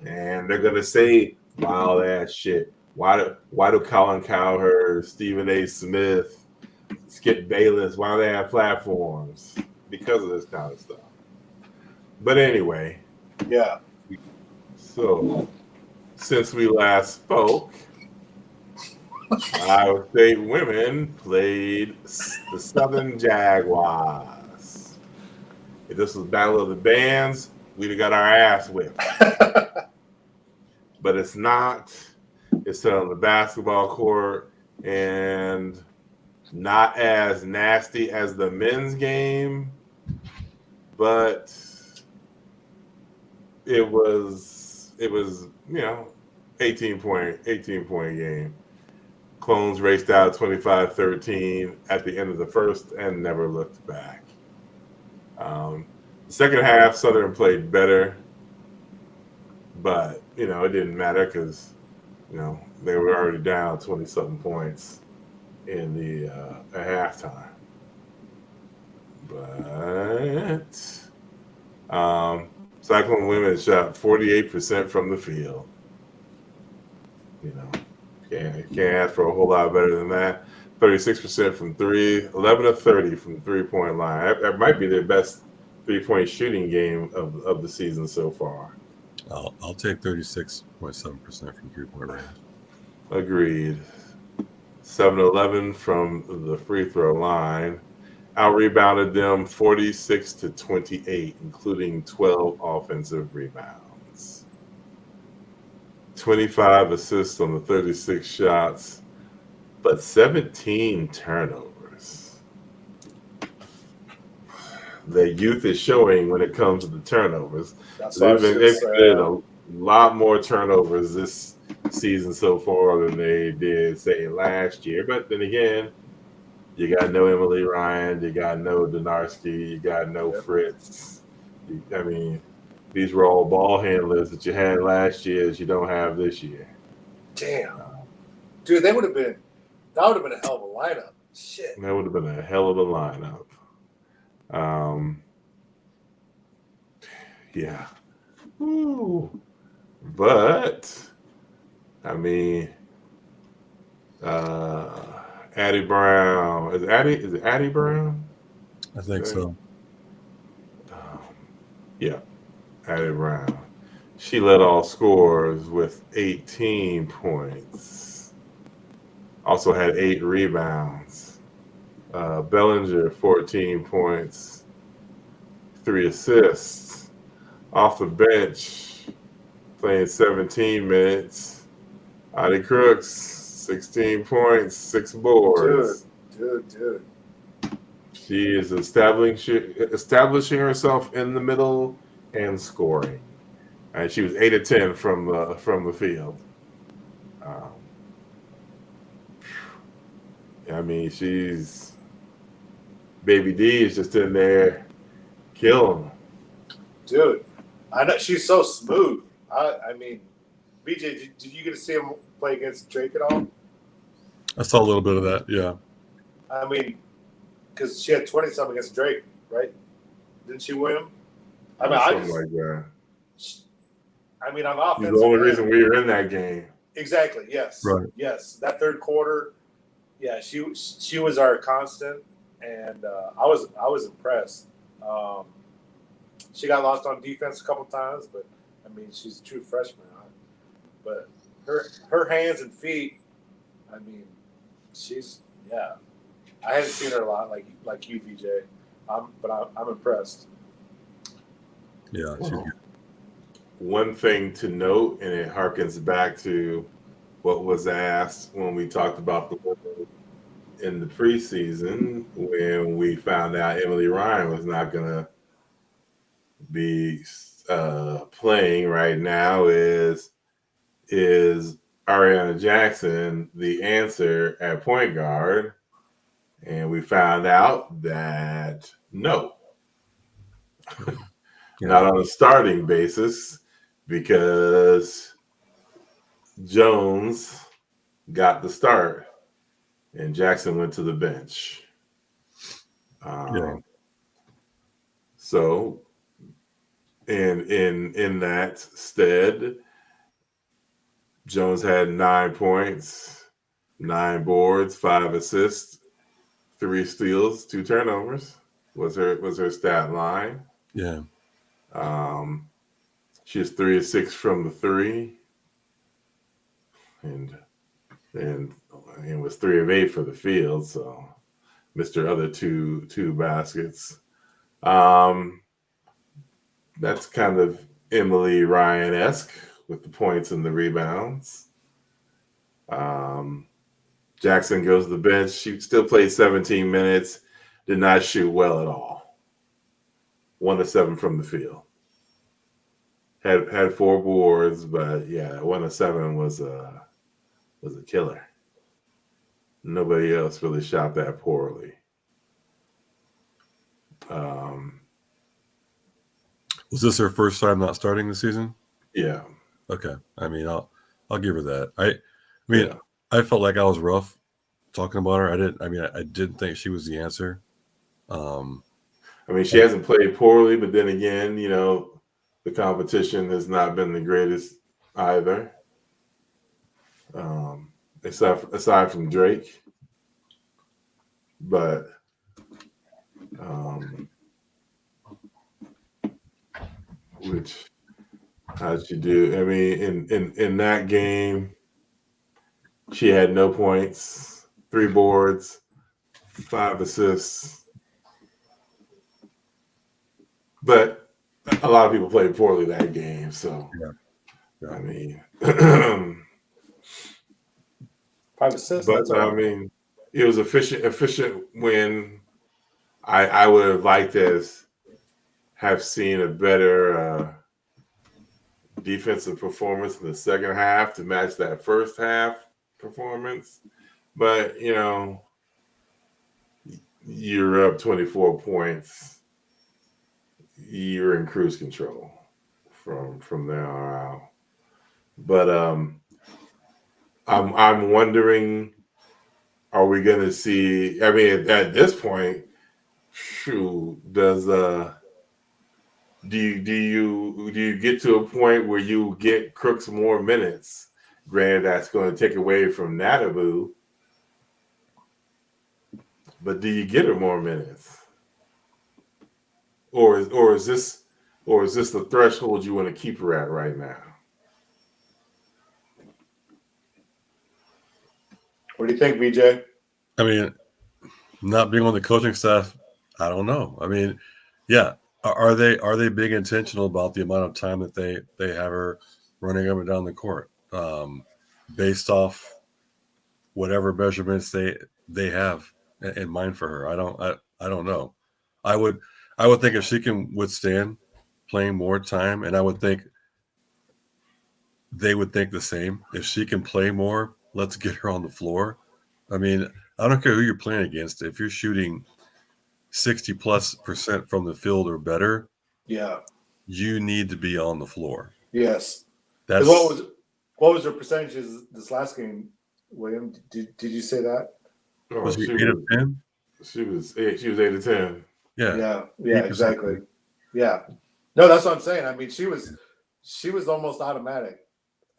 And they're gonna say wild ass shit. Why do Colin Cowherd, Stephen A. Smith, Skip Bayless, why do they have platforms? Because of this kind of stuff. But anyway. Yeah. So since we last spoke, Iowa State women played the Southern Jaguars. If this was Battle of the Bands, we'd have got our ass whipped. But it's not. It's on the basketball court and not as nasty as the men's game, but it was 18 point game. Clones raced out 25-13 at the end of the first and never looked back. The second half, Southern played better, but it didn't matter because they were already down 20-something points in the at halftime. But Cyclone women shot 48% from the field. Can't ask for a whole lot better than that. 36% from three, 11 of 30 from the 3-point line. That might be their best 3-point shooting game of the season so far. I'll take 36.7% from 3-point range. Agreed. 7-11 from the free throw line. Out rebounded them 46-28, including 12 offensive rebounds. 25 assists on the 36 shots, but 17 turnovers. The youth is showing when it comes to the turnovers. That's what They've committed a lot more turnovers this season so far than they did, say, last year. But then again, you got no Emily Ryan, you got no Donarski, you got no Fritz. I mean, these were all ball handlers that you had last year that you don't have this year. Damn. Dude, that would have been a hell of a lineup. Shit. That would have been a hell of a lineup. Yeah. Ooh. But I mean, Addie Brown. Is it Addie Brown? I think so. Yeah, Addie Brown. She led all scorers with 18 points. Also had 8 rebounds. Bellinger, 14 points, 3 assists. Off the bench, playing 17 minutes. Audie Crooks, 16 points, 6 boards. Dude. She is establishing herself in the middle and scoring. And she was 8 of 10 from the field. I mean, Baby D is just in there killing them. Dude, I know she's so smooth. I mean, BJ, did you get to see him play against Drake at all? I saw a little bit of that, yeah. I mean, because she had 20-something against Drake, right? Didn't she win him? I mean, Something like that. I mean, I'm offensive. The only reason we were in that game. Exactly. Yes. Right. Yes. That third quarter. Yeah, she was our constant, and I was impressed. She got lost on defense a couple times, but I mean, she's a true freshman. But her hands and feet, I mean, I haven't seen her a lot like you, BJ. But I'm impressed. Yeah. One thing to note, and it harkens back to what was asked when we talked about the women in the preseason, when we found out Emily Ryan was not going to be playing right now, is Ariana Jackson the answer at point guard? And we found out that no. Not on a starting basis, because Jones got the start and Jackson went to the bench. So in that stead, Jones had 9 points, 9 boards, 5 assists, 3 steals, 2 turnovers was her stat line. Yeah. She was 3 of 6 from the 3, and was 3 of 8 for the field. So missed her other two baskets. That's kind of Emily Ryan-esque with the points and the rebounds. Jackson goes to the bench. She still played 17 minutes. Did not shoot well at all. 1 of 7 from the field. Had 4 boards, but yeah, 1 of 7 was a killer. Nobody else really shot that poorly. Was this her first time not starting the season? Yeah. Okay. I mean, I'll give her that. I felt like I was rough talking about her. I didn't think she was the answer. She hasn't played poorly, but then again, the competition has not been the greatest either. Aside from Drake. but which how'd she do? I mean, in that game, she had no points, 3 boards, 5 assists. But a lot of people played poorly that game, so Yeah. I mean, 5 assists. but That's all right. I mean, it was efficient win. I would have liked to have seen a better defensive performance in the second half to match that first half performance. But you're up 24 points. You're in cruise control from there on out. But I'm wondering, are we going to see? I mean, at this point, shoot, do you get to a point where you get Crooks more minutes? Granted, that's going to take away from Nadabu, but do you get her more minutes, or is this the threshold you want to keep her at right now? What do you think, VJ? I mean, not being on the coaching staff, I don't know. I mean, yeah, are they being intentional about the amount of time that they have her running up and down the court, based off whatever measurements they have in mind for her? I don't know. I would think if she can withstand playing more time, and I would think they would think the same. If she can play more, let's get her on the floor. I mean, I don't care who you're playing against. If you're shooting 60+% from the field or better, Yeah. you need to be on the floor. Yes. That's what was her percentages this last game, William? Did you say that? Oh, was she 8 of 10? She was 8 of 10. Yeah. Yeah, exactly. Yeah. No, that's what I'm saying. I mean, she was almost automatic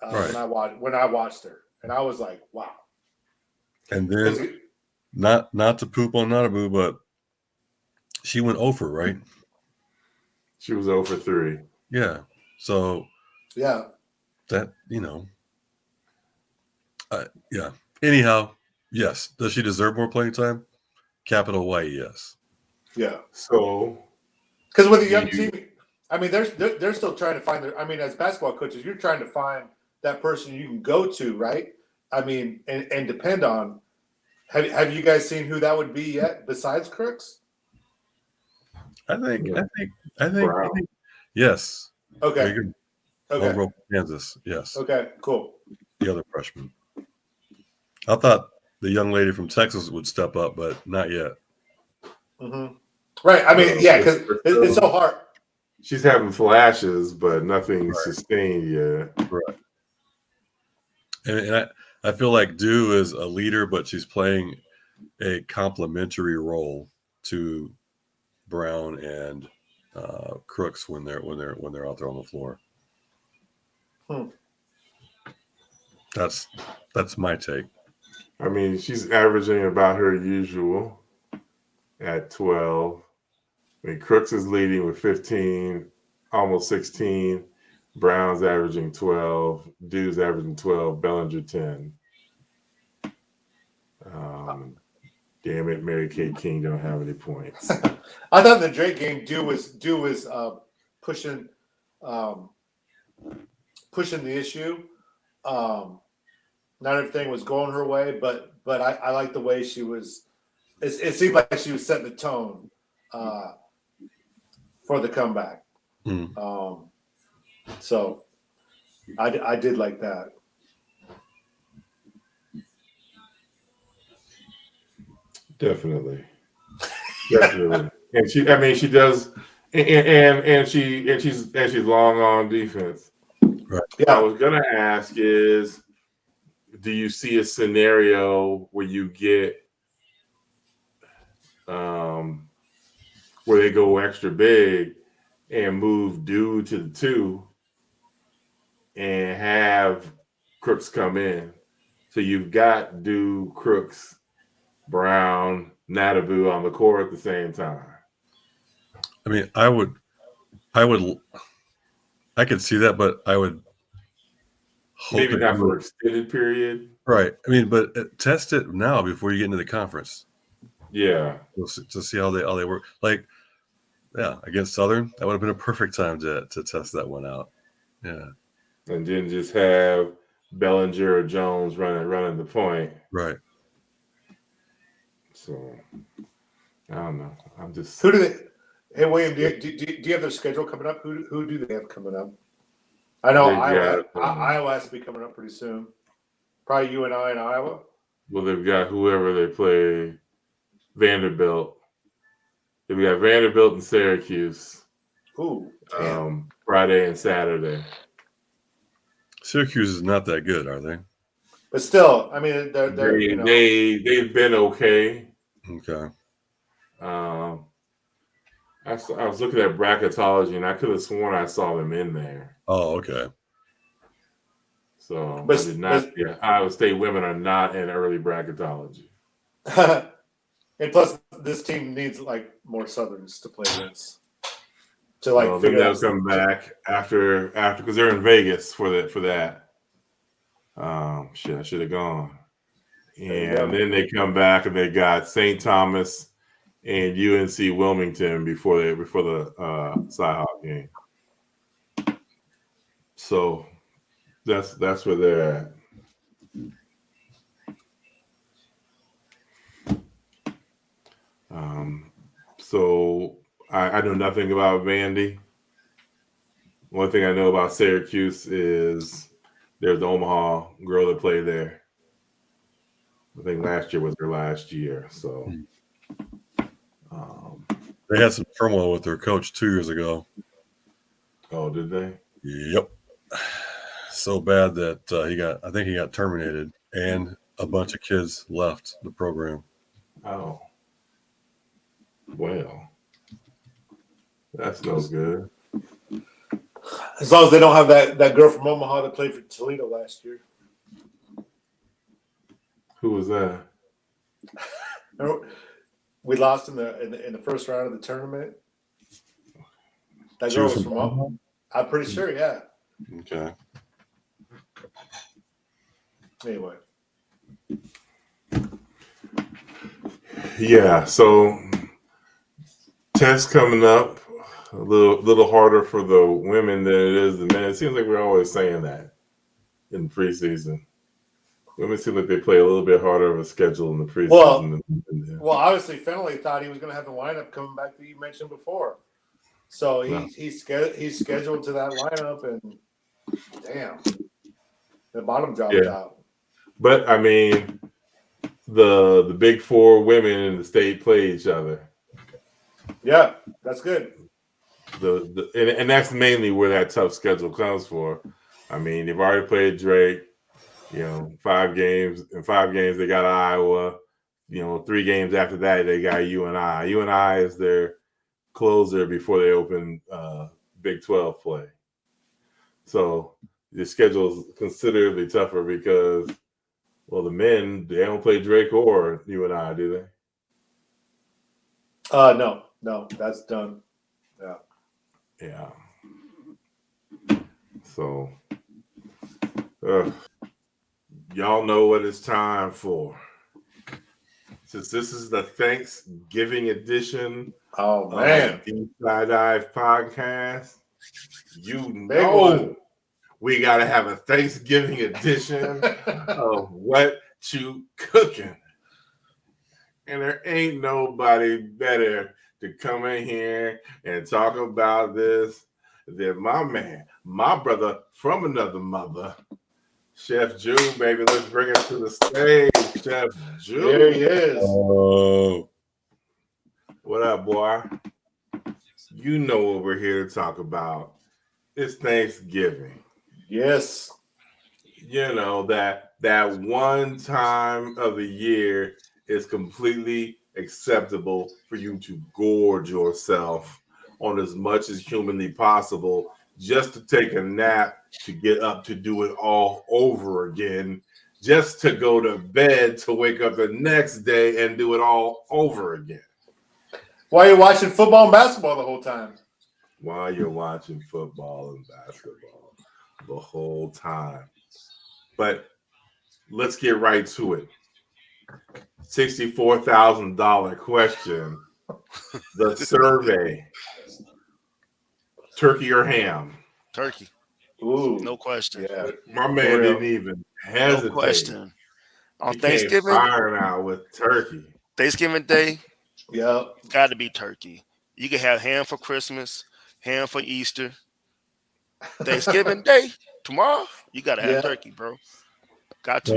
Right. when I watched her, and I was like, wow. And then not to poop on Nadabu, but she went over, right? She was 0 for 3. Yeah. So yeah, that yeah. Anyhow, yes. Does she deserve more playing time? Capital Y, yes. Yeah. So, because with a young team, I mean, they're still trying to find I mean, as basketball coaches, you're trying to find that person you can go to, right? I mean, and depend on. Have you guys seen who that would be yet besides Crooks? I think yes. Okay. Okay. Kansas, yes. Okay, cool. The other freshman. I thought the young lady from Texas would step up, but not yet. Mm-hmm. Right. I mean, yeah, because it's so hard. She's having flashes, but nothing sustained yet. Right. And I feel like Dew is a leader, but she's playing a complementary role to Brown and Crooks when they're out there on the floor. That's my take. I mean, she's averaging about her usual at 12. I mean, Crooks is leading with 15, almost 16. Brown's averaging 12. Dew's averaging 12. Bellinger 10. Damn it, Mary Kay King don't have any points. I thought in the Drake game, Dew was pushing the issue. Not everything was going her way, but I like the way she was. It seemed like she was setting the tone for the comeback. So I did like that. Definitely. And she does, and she's long on defense. Right. Yeah. I was gonna ask is, do you see a scenario where you get where they go extra big and move Dew to the 2 and have Crooks come in? So you've got Dew, Crooks, Brown, Nadabu on the court at the same time. I mean, I could see that, but I would hope Maybe not for an extended period. Right. I mean, but test it now before you get into the conference. Yeah. To see how they work. Like, yeah, against Southern, that would have been a perfect time to test that one out. Yeah. And then just have Bellinger or Jones running the point. Right. So I don't know. I'm just. Who do they? Hey, William, do you have their schedule coming up? Who do they have coming up? I know Iowa has to be coming up pretty soon. Probably UNI and Iowa. Well, they've got whoever they play. Vanderbilt. They've got Vanderbilt and Syracuse. Ooh, Friday and Saturday. Syracuse is not that good, are they? But still, I mean, they're you know. They've been okay. Okay. I was looking at bracketology, and I could have sworn I saw them in there. Oh, okay. So, but Iowa State women are not in early bracketology. And plus, this team needs like more Southerns to play against. To like then they'll come back after because they're in Vegas for that. Shit, I should have gone. And then they come back and they got St. Thomas and UNC Wilmington before the Cy-Hawk game. So that's where they're at. So I know nothing about Vandy. One thing I know about Syracuse is there's the Omaha girl that played there. I think last year was their last year. So they had some turmoil with their coach 2 years ago. Oh, did they? Yep. So bad that I think he got terminated, and a bunch of kids left the program. Oh. Well, that's no good. As long as they don't have that girl from Omaha that played for Toledo last year. Who was that? Remember, we lost in the first round of the tournament. That girl was from Omaha. I'm pretty sure, yeah. Okay. Anyway. Yeah, so test coming up a little harder for the women than it is the men. It seems like we're always saying that in preseason. Women seem like they play a little bit harder of a schedule in the preseason. Well, obviously, Finley thought he was going to have the lineup coming back that you mentioned before. So he's scheduled to that lineup, and damn, the bottom dropped out. But I mean, the big four women in the state play each other. Yeah, that's good. And that's mainly where that tough schedule comes for. I mean, they've already played Drake. 5 games. In 5 games, they got Iowa. 3 games after that, they got UNI. UNI is their closer before they open Big 12 play. So the schedule is considerably tougher because, well, the men, they don't play Drake or UNI, do they? No, that's done. Yeah. Yeah. So, y'all know what it's time for. Since this is the Thanksgiving edition of the Side Dive podcast, we got to have a Thanksgiving edition of Whatcha Cookin. And there ain't nobody better to come in here and talk about this than my man, my brother from another mother, Chef Jew, baby. Let's bring it to the stage, Chef Jew. There he is. Oh. What up, boy? You know what we're here to talk about. It's Thanksgiving. Yes. That one time of the year is completely acceptable for you to gorge yourself on as much as humanly possible just to take a nap to get up to do it all over again just to go to bed to wake up the next day and do it all over again. Why are you watching football and basketball the whole time? While you're watching football and basketball the whole time. But let's get right to it. $64,000 question. The survey. Turkey or ham? Turkey. Ooh, No question. yeah. My man didn't even hesitate. No question. On He Thanksgiving, came firing out with turkey. Thanksgiving Day, Yeah. got to be turkey. You can have ham for Christmas, ham for Easter. Thanksgiving Day, tomorrow, you got to have turkey, bro. Got to.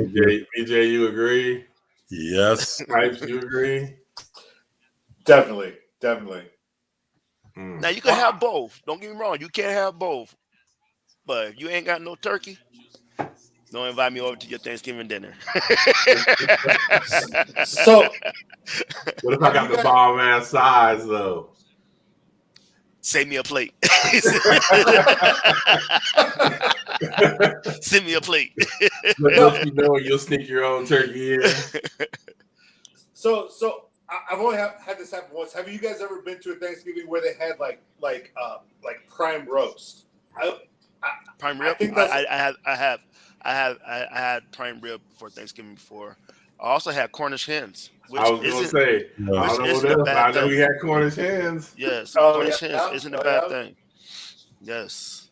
BJ, you agree? Yes. Pipes, you agree? Definitely. Now, you can have both. Don't get me wrong. You can't have both. But if you ain't got no turkey, don't invite me over to your Thanksgiving dinner. So, what if I got the bomb ass size though? Send me a plate. Send me a plate. Let you know you'll sneak your own turkey in. So I've only had this happen once. Have you guys ever been to a Thanksgiving where they had like prime roast? Prime rib. I think that's I had prime rib for Thanksgiving before. I also had Cornish hens. I was going to say, I don't know what else. I know we had Cornish hens. Yes, Oh, Cornish yeah, hens isn't a bad thing. Yes.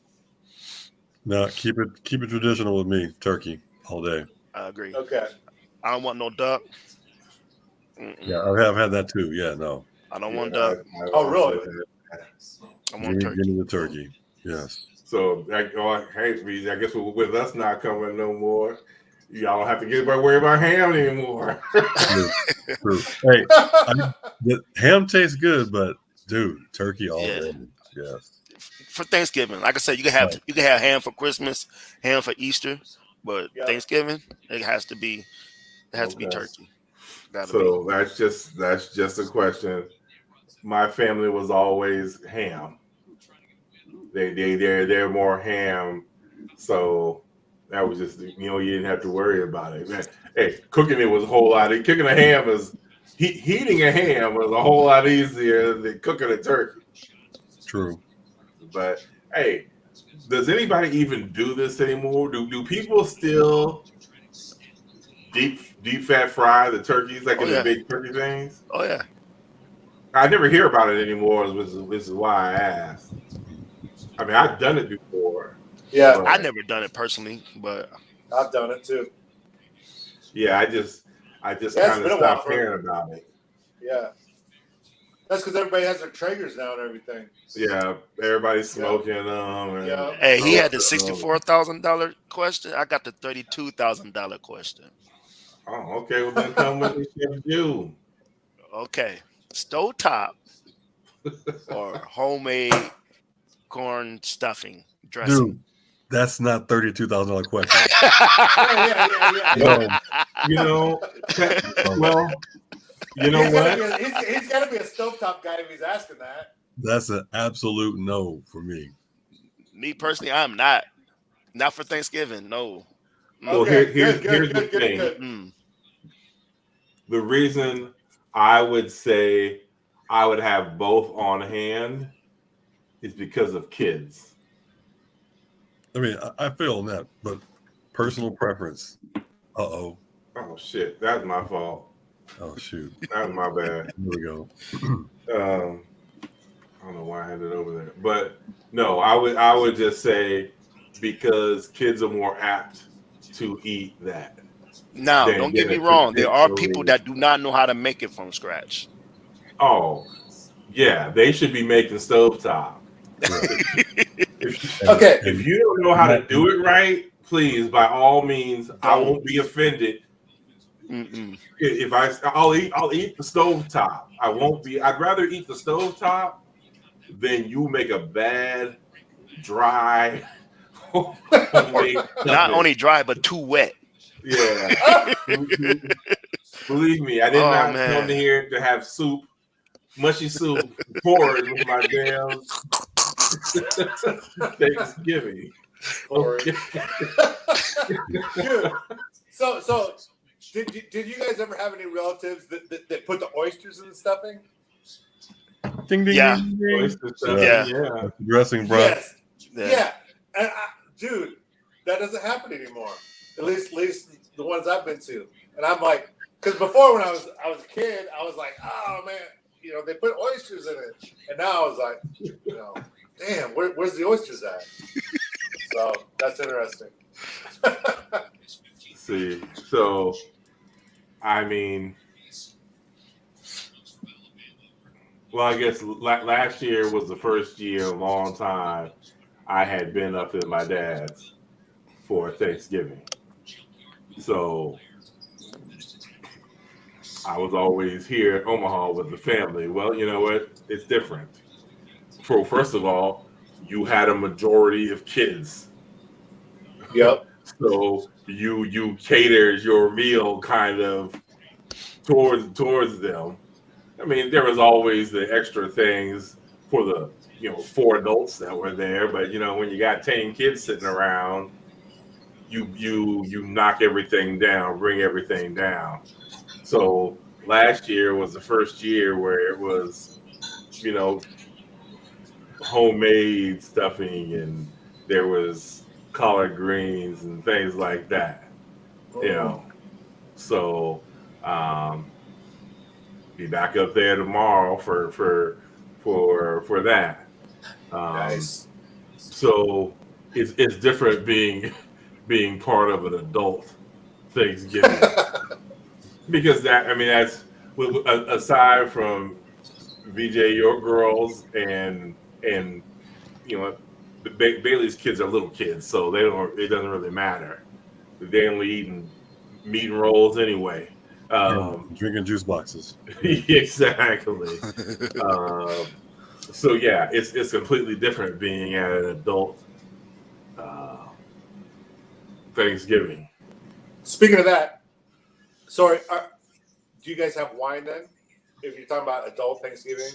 No, keep it traditional with me. Turkey all day. I agree. Okay. I don't want no duck. Yeah, I have had that too. Yeah, no. I don't want duck. Oh, really? I want turkey. Give me the turkey. Yes. So, I guess with us not coming no more, y'all don't have to worry about ham anymore. True. Hey, the ham tastes good, but dude, turkey all day. Yes. For Thanksgiving, like I said, you can have ham for Christmas, ham for Easter, but Thanksgiving it has to be turkey. So that's just a question. My family was always ham. They're more ham, so that was just you didn't have to worry about it. Man, hey, cooking it was a whole lot. Cooking a ham is heating a ham was a whole lot easier than cooking a turkey. True. But hey, does anybody even do this anymore? Do people still deep fat fry the turkeys like in the big turkey things? Oh yeah. I never hear about it anymore. This is why I asked. I mean, I've done it before. Yeah, I've never done it personally, but I've done it too. Yeah, I just kind of stopped hearing about it. Yeah, that's because everybody has their Traegers now and everything. Yeah, everybody's smoking them. Yeah. Hey, he had the $64,000 question. I got the $32,000 question. Oh, okay. Well, then come with me, Chef Jew. Okay, stovetop or homemade corn stuffing dressing. Dude, that's not $32,000 question. Yeah. Well, you know what? He's got to be a stovetop guy if he's asking that. That's an absolute no for me. Me personally, I'm not. Not for Thanksgiving, no. Well, here's the thing. The reason I would say I would have both on hand is because of kids. I mean, I feel that, but personal preference. Oh shit, that's my fault. Oh shoot, that was my bad. Here we go. I don't know why I had it over there, but no, I would just say because kids are more apt to eat that. Now, don't get me wrong. There are people that do not know how to make it from scratch. Oh, yeah, they should be making stovetop. If you don't know how to do it right, please, by all means, I won't be offended. If I'll eat the stovetop. I won't be. I'd rather eat the stovetop than you make a bad, dry. Not only dry, but too wet. Yeah. Believe me, I did not come here to have soup, mushy soup, porridge with my damn Thanksgiving. Okay. So did you guys ever have any relatives that put the oysters in the stuffing? Ding ding Yeah. ding ding. Oyster stuffing, Yeah. yeah. Dressing, bro. Yes. Yeah. Yeah. And dude, that doesn't happen anymore. At least the ones I've been to. And I'm like, because before when I was a kid, I was like, oh man, they put oysters in it. And now I was like, damn, where's the oysters at? So that's interesting. See, so I mean, well, I guess last year was the first year in a long time I had been up at my dad's for Thanksgiving. So I was always here in Omaha with the family. Well, you know what? It's different. First of all, you had a majority of kids. Yep. So you catered your meal kind of towards them. I mean, there was always the extra things for the 4 adults that were there, but when you got 10 kids sitting around, you knock everything down, bring everything down. So last year was the first year where it was, homemade stuffing, and there was collard greens and things like that. So be back up there tomorrow for that. Nice. So it's different being part of an adult Thanksgiving because that's aside from VJ, your girls and Bailey's kids are little kids, so it doesn't really matter. They only eating meat and rolls anyway. Drinking juice boxes. Exactly. So yeah, it's completely different being at an adult Thanksgiving. Speaking of that, sorry, do you guys have wine then? If you're talking about adult Thanksgiving?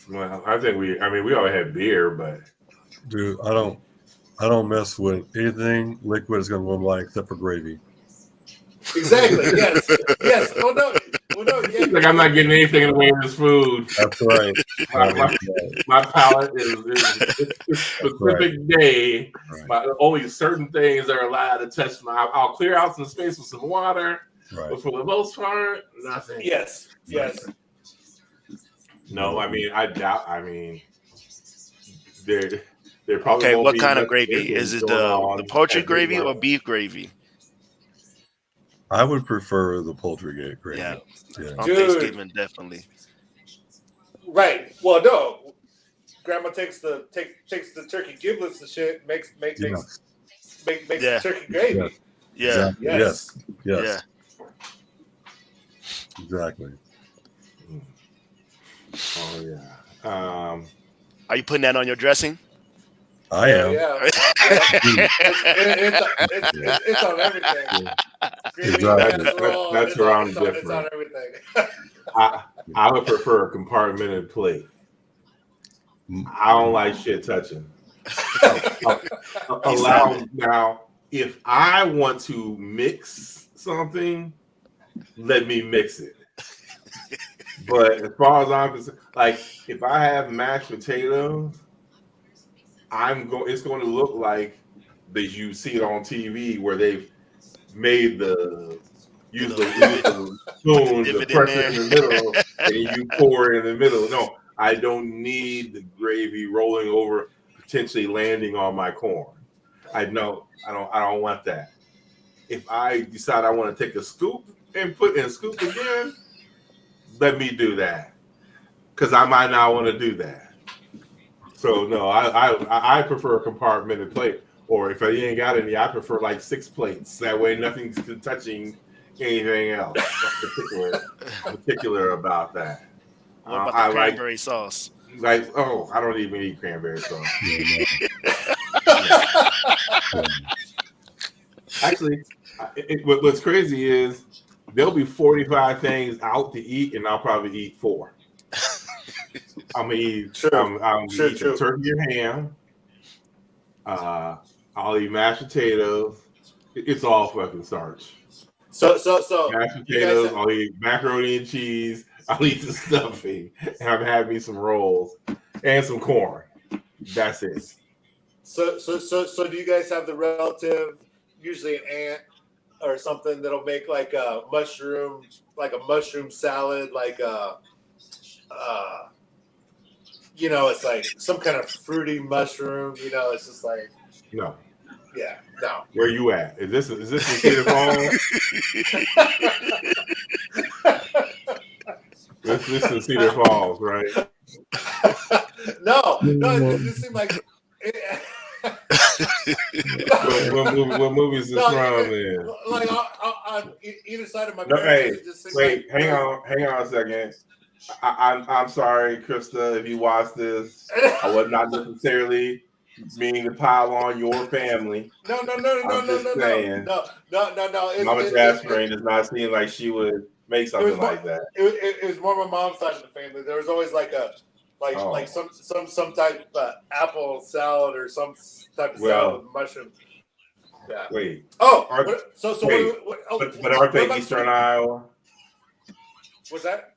Well, I think we all had beer, but dude, I don't mess with anything liquid is gonna run like except for gravy. Exactly. Yes. Well, no. Yeah. Like I'm not getting anything in the way of this food. That's right. My palate is specific day. Right. Only certain things are allowed to touch I'll clear out some space with some water, but for the most part, nothing. Yes. No, I doubt. There probably Okay, won't what be kind of much gravy? baking Is it going on the poultry at gravy or midnight. beef gravy? I would prefer the poultry gravy. Yeah. Yeah. On Dude. Thanksgiving, definitely. Right. Well, no. Grandma takes the turkey giblets and shit. Makes Yes. the turkey gravy. Yeah. Exactly. Yes. Yes. Exactly. Oh yeah. Are you putting that on your dressing? I am. Yeah. It's on everything. Exactly. That's where I'm It's different. on everything. I would prefer a compartmented plate. I don't like shit touching. Allow now, if I want to mix something, let me mix it. But as far as I'm concerned, like if I have mashed potatoes, it's going to look like that you see it on TV where they've made use the spoon to press it in the middle and you pour it in the middle. No, I don't need the gravy rolling over, potentially landing on my corn. I don't want that. If I decide I want to take a scoop and put in a scoop again, let me do that. Because I might not want to do that. So no, I prefer a compartmented plate. Or if I ain't got any, I prefer like 6 plates. That way nothing's touching anything else. I'm particular about that. What about the cranberry sauce? I don't even eat cranberry sauce. Actually, what's crazy is there'll be 45 things out to eat, and I'll probably eat 4. I'm gonna eat. I'm gonna eat some turkey or ham. I'll eat mashed potatoes. It's all fucking starch. So Mashed you guys, potatoes. I'll eat macaroni and cheese. I'll eat the stuffing, and I'm having me some rolls and some corn. That's it. so do you guys have the relative, usually an aunt or something that'll make like a mushroom salad, like it's like some kind of fruity mushroom. It's just like No. yeah, no. Where you at? Is this in Cedar Falls? This is Cedar Falls, right? No, it just seemed like. What movie is this from? Then? Like on either side of my No, parents, hey, it just seemed wait, like, hang on a second. I'm sorry, Krista, if you watch this. I was not necessarily meaning to pile on your family. No. Saying, Mama Jasperine does not seem like she would make something like that. It was more my mom's side of the family. There was always like some type of apple salad or some type of salad with mushroom. Yeah. Wait. Oh, but aren't they Eastern Iowa? What's that?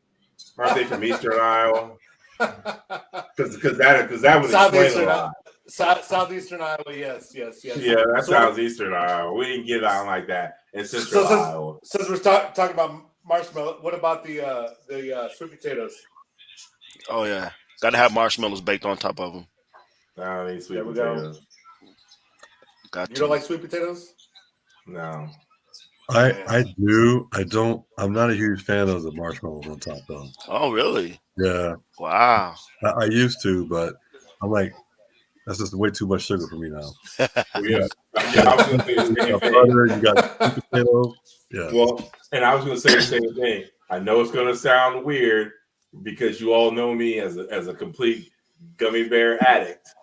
Aren't they from Eastern Iowa? Because that would explain a lot. Southeastern Iowa, yes. Yeah, that sounds Eastern Iowa. We didn't get out like that in Central Iowa. Since we're talking about marshmallow, what about the sweet potatoes? Oh yeah, gotta have marshmallows baked on top of them. I don't eat sweet potatoes. You don't like sweet potatoes? No. I do. I don't. I'm not a huge fan of the marshmallows on top, though. Oh, really? Yeah. Wow. I used to, but I'm like, that's just way too much sugar for me now. Yeah. I was going to say the same thing. Butter, you got sweet potato. Yeah. Well, and I was going to say the same thing. I know it's going to sound weird because you all know me as a complete gummy bear addict,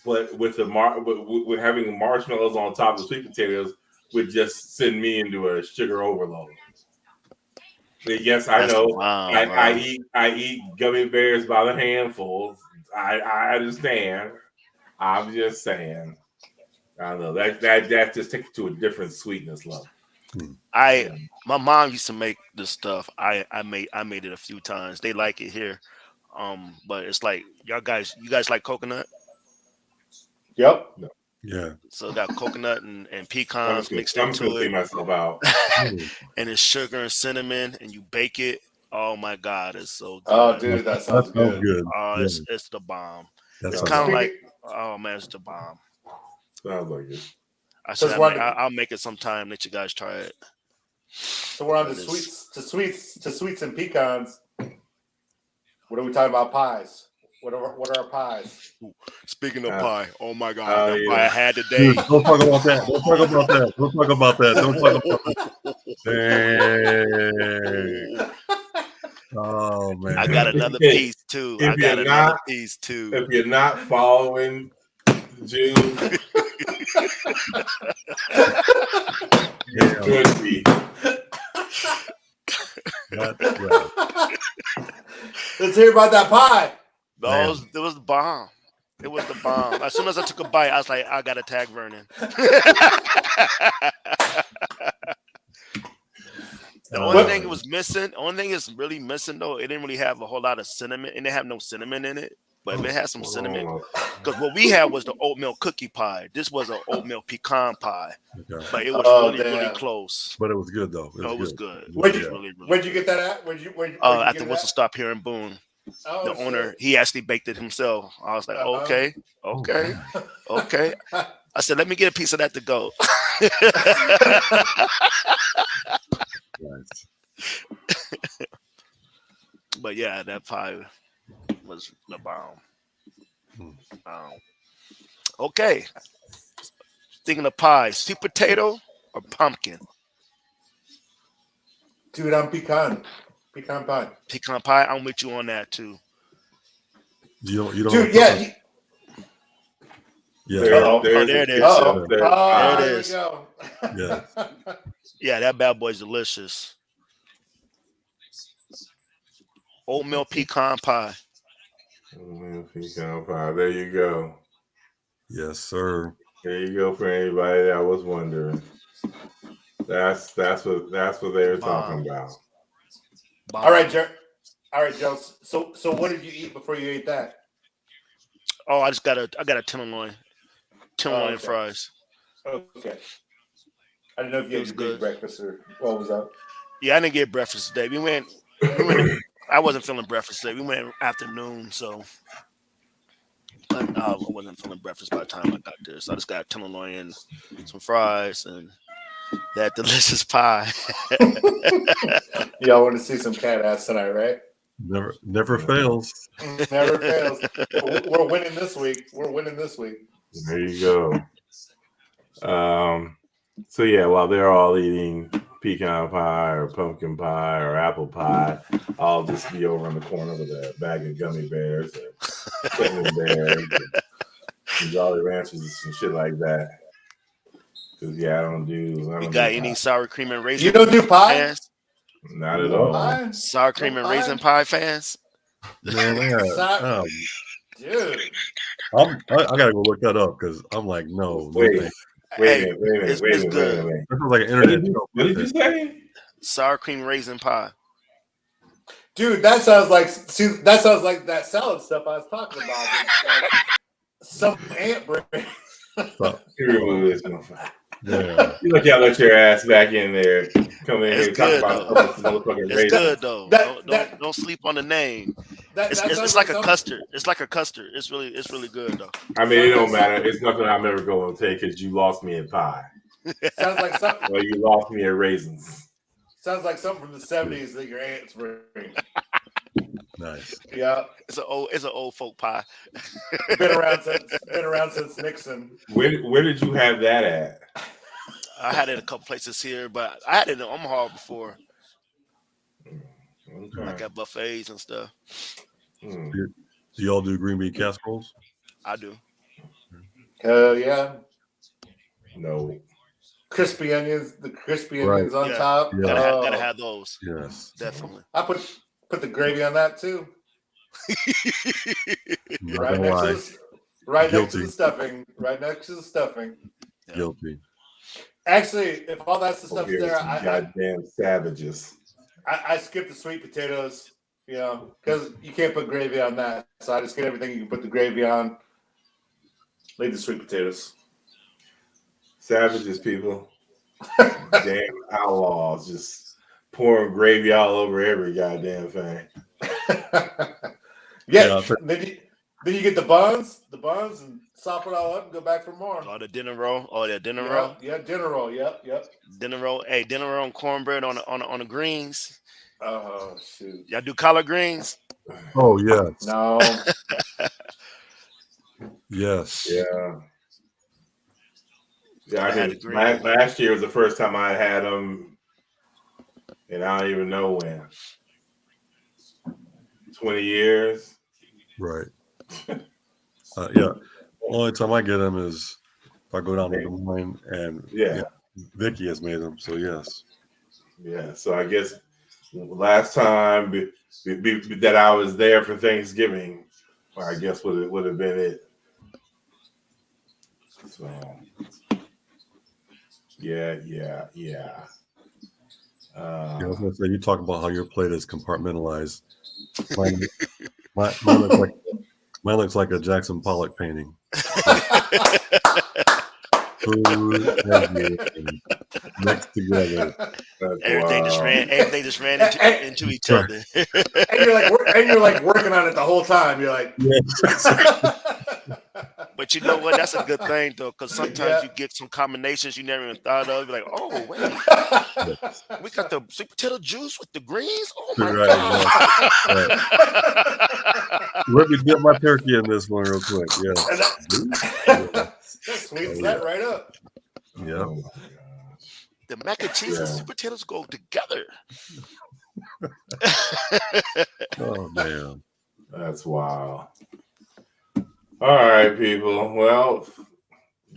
but with with having marshmallows on top of sweet potatoes would just send me into a sugar overload. But yes, I know. I eat gummy bears by the handfuls. I understand. I'm just saying. I don't know that just takes it to a different sweetness level. My mom used to make this stuff. I made it a few times. They like it here, but it's like you guys like coconut. Yep. No. Yeah. So got coconut and pecans mixed into it. Myself out. And it's sugar and cinnamon, and you bake it. Oh my God, it's so good. Oh, dude, that sounds good. Oh, it's the bomb. It's kind of like, oh man, it's the bomb. Sounds like it. I'll make it sometime. Let you guys try it. So we're on to sweets and pecans. What are we talking about? Pies. What are our pies? Speaking of pie, oh my God, that pie I had today. Dude, don't talk about that. Don't talk about that. Don't talk about that. Oh man, I got another piece too. If you're not following June, you could be. Let's hear about that pie. It was the bomb. It was the bomb. As soon as I took a bite, I was like, I gotta tag Vernon. The only thing it was missing, the only thing it's really missing though, it didn't really have a whole lot of cinnamon, and it had no cinnamon in it. But if it had some cinnamon, because what we had was the oatmeal cookie pie. This was an oatmeal pecan pie, but it was really close. But it was good though. It was good. Where'd you get that at? Where'd you at the Whistle Stop here in Boone. The owner, he actually baked it himself. I was like, okay. I said, let me get a piece of that to go. But yeah, that pie was the bomb. Okay. Thinking of pie, sweet potato or pumpkin? Dude, I'm pecan. Pecan pie. Pecan pie. I'm with you on that too. You don't. Dude, yeah. Yeah. There it is. There it is. Yeah. Yeah, that bad boy's delicious. Oatmeal pecan pie. Oatmeal pecan pie. There you go. Yes, sir. There you go for anybody that was wondering. That's what they were talking about. All right, Joe. So what did you eat before you ate that? Oh, I got a tenderloin okay. fries. Okay. I didn't know if you It had was your good. big breakfast or what was up. Yeah, I didn't get breakfast today. We went. I wasn't feeling breakfast today. We went afternoon, so I wasn't feeling breakfast by the time I got there. So I just got a tenderloin and some fries and that delicious pie. Y'all want to see some cat ass tonight, right? Never fails. Never fails. We're winning this week. There you go. So yeah, while they're all eating pecan pie or pumpkin pie or apple pie, I'll just be over in the corner with a bag of gummy bears or cinnamon bears and Jolly Ranchers and shit like that. Cause yeah, I don't You do got pie. any sour cream and raisin? You don't do pie? Fans? Not at No all. pie? Sour cream No and pie? raisin pie fans? Man, Dude. I gotta go look that up because I'm like, no. Wait thanks. a Hey, minute. it's good. That sounds like an What internet did show. you say? Sour cream raisin pie. Dude, that sounds like that salad stuff I was talking about. Like some ant brain. Remove this motherfucker. Yeah. You look, y'all let your ass back in there. Come in here It's and good talk though. about this motherfucking It's raisin. good though. Don't sleep on the name. It's like a custard. It's like a custard. It's really good though. I mean, it don't matter. It's nothing I'm ever going to take because you lost me in pie. Sounds like something. Well, you lost me at raisins. Sounds like something from the 70s that your aunts bring. Nice. Yeah. It's an old folk pie. Been around since Nixon. Where did you have that at? I had it in a couple places here, but I had it in Omaha before. Okay. Like at buffets and stuff. Do y'all do green bean casseroles? I do. Hell yeah. No. Crispy onions, on Yeah. top. Yeah. Gotta have those. Yes. Definitely. I put the gravy on that too. Not Right gonna lie. next to Guilty. the stuffing. Right next to the stuffing. Yeah. Guilty. Actually, if all that's the stuff's there, goddamn savages. I skip the sweet potatoes, because you can't put gravy on that. So I just get everything you can put the gravy on. Leave the sweet potatoes. Savages, people. Damn outlaws just pouring gravy all over every goddamn thing. Yeah. Then you get the buns, and sop it all up and go back for more. Oh, the dinner roll. Oh, yeah, dinner Yeah, roll. yeah, dinner roll. Yep. Dinner roll. Hey, dinner roll and cornbread on the greens. Oh shoot. Y'all do collard greens? Oh yes. No. Yes. Yeah. Yeah, I I had think the green. last year was the first time I had them, and I don't even know when. 20 years. Right. Yeah. Only time I get them is if I go down to Des Moines, and Vicky has made them. So yes. Yeah. So I guess last time that I was there for Thanksgiving, I guess would have been it. So yeah. I was gonna say, you talk about how your plate is compartmentalized. Mine looks like a Jackson Pollock painting. Food and mixed together. Everything just ran into each other. and you're like working on it the whole time. You're like, But you know what? That's a good thing though, because sometimes you get some combinations you never even thought of. You're like, oh wait, we got the sweet potato juice with the greens. Oh my god! Right. Let me dip my turkey in this one real quick. Yeah, that sweetens that right up. Yeah. Oh, the mac and cheese and sweet potatoes go together. Oh man, that's wild. All right, people. Well,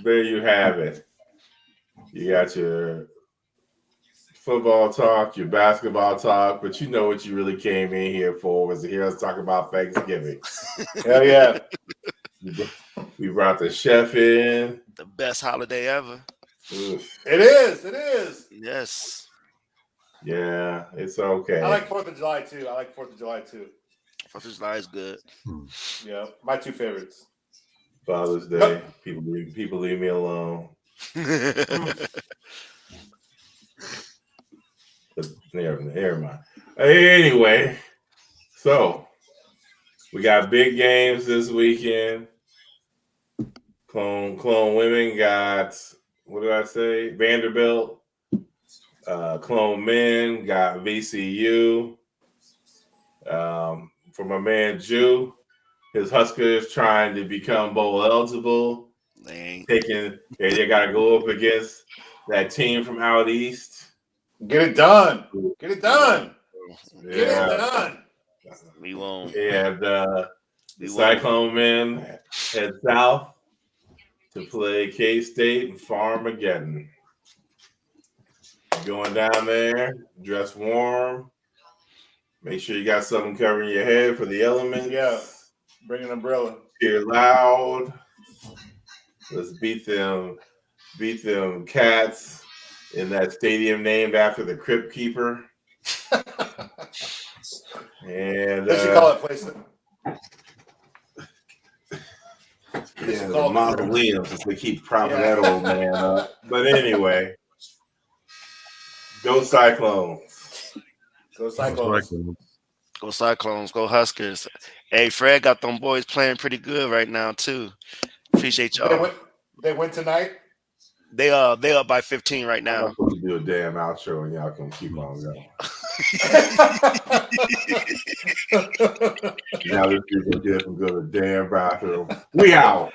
there you have it. You got your football talk, your basketball talk, but you know what you really came in here for was to hear us talk about Thanksgiving. Hell yeah. We brought the chef in. The best holiday ever. Oof. It is. It is. Yes. Yeah, it's okay. I like 4th of July too. 4th of July is good. Yeah, my two favorites. Father's Day. People leave me alone. But never mind. Anyway, so we got big games this weekend. Clone women got, what did I say? Vanderbilt. Clone men got VCU. For my man Jew, his Huskers trying to become bowl eligible. They got to go up against that team from out east. Get it done. Get it done. Yeah. Get it done. We won't. And the Cyclone men head south to play K-State and Farmaggedon. Going down there, dress warm. Make sure you got something covering your head for the elements. Yeah, bring an umbrella. Cheer loud. Let's beat them Cats in that stadium named after the Crypt Keeper. And They should call it place. Yeah, the mausoleum, since they keep propping that old man up. But anyway, go Cyclones. Go Cyclones. Go Cyclones. Go Huskers. Hey, Fred got them boys playing pretty good right now too. Appreciate y'all. They win tonight. They up by 15 right now. I'm supposed to do a damn outro and y'all can keep on going. Now this people get from go to the damn bathroom. We out.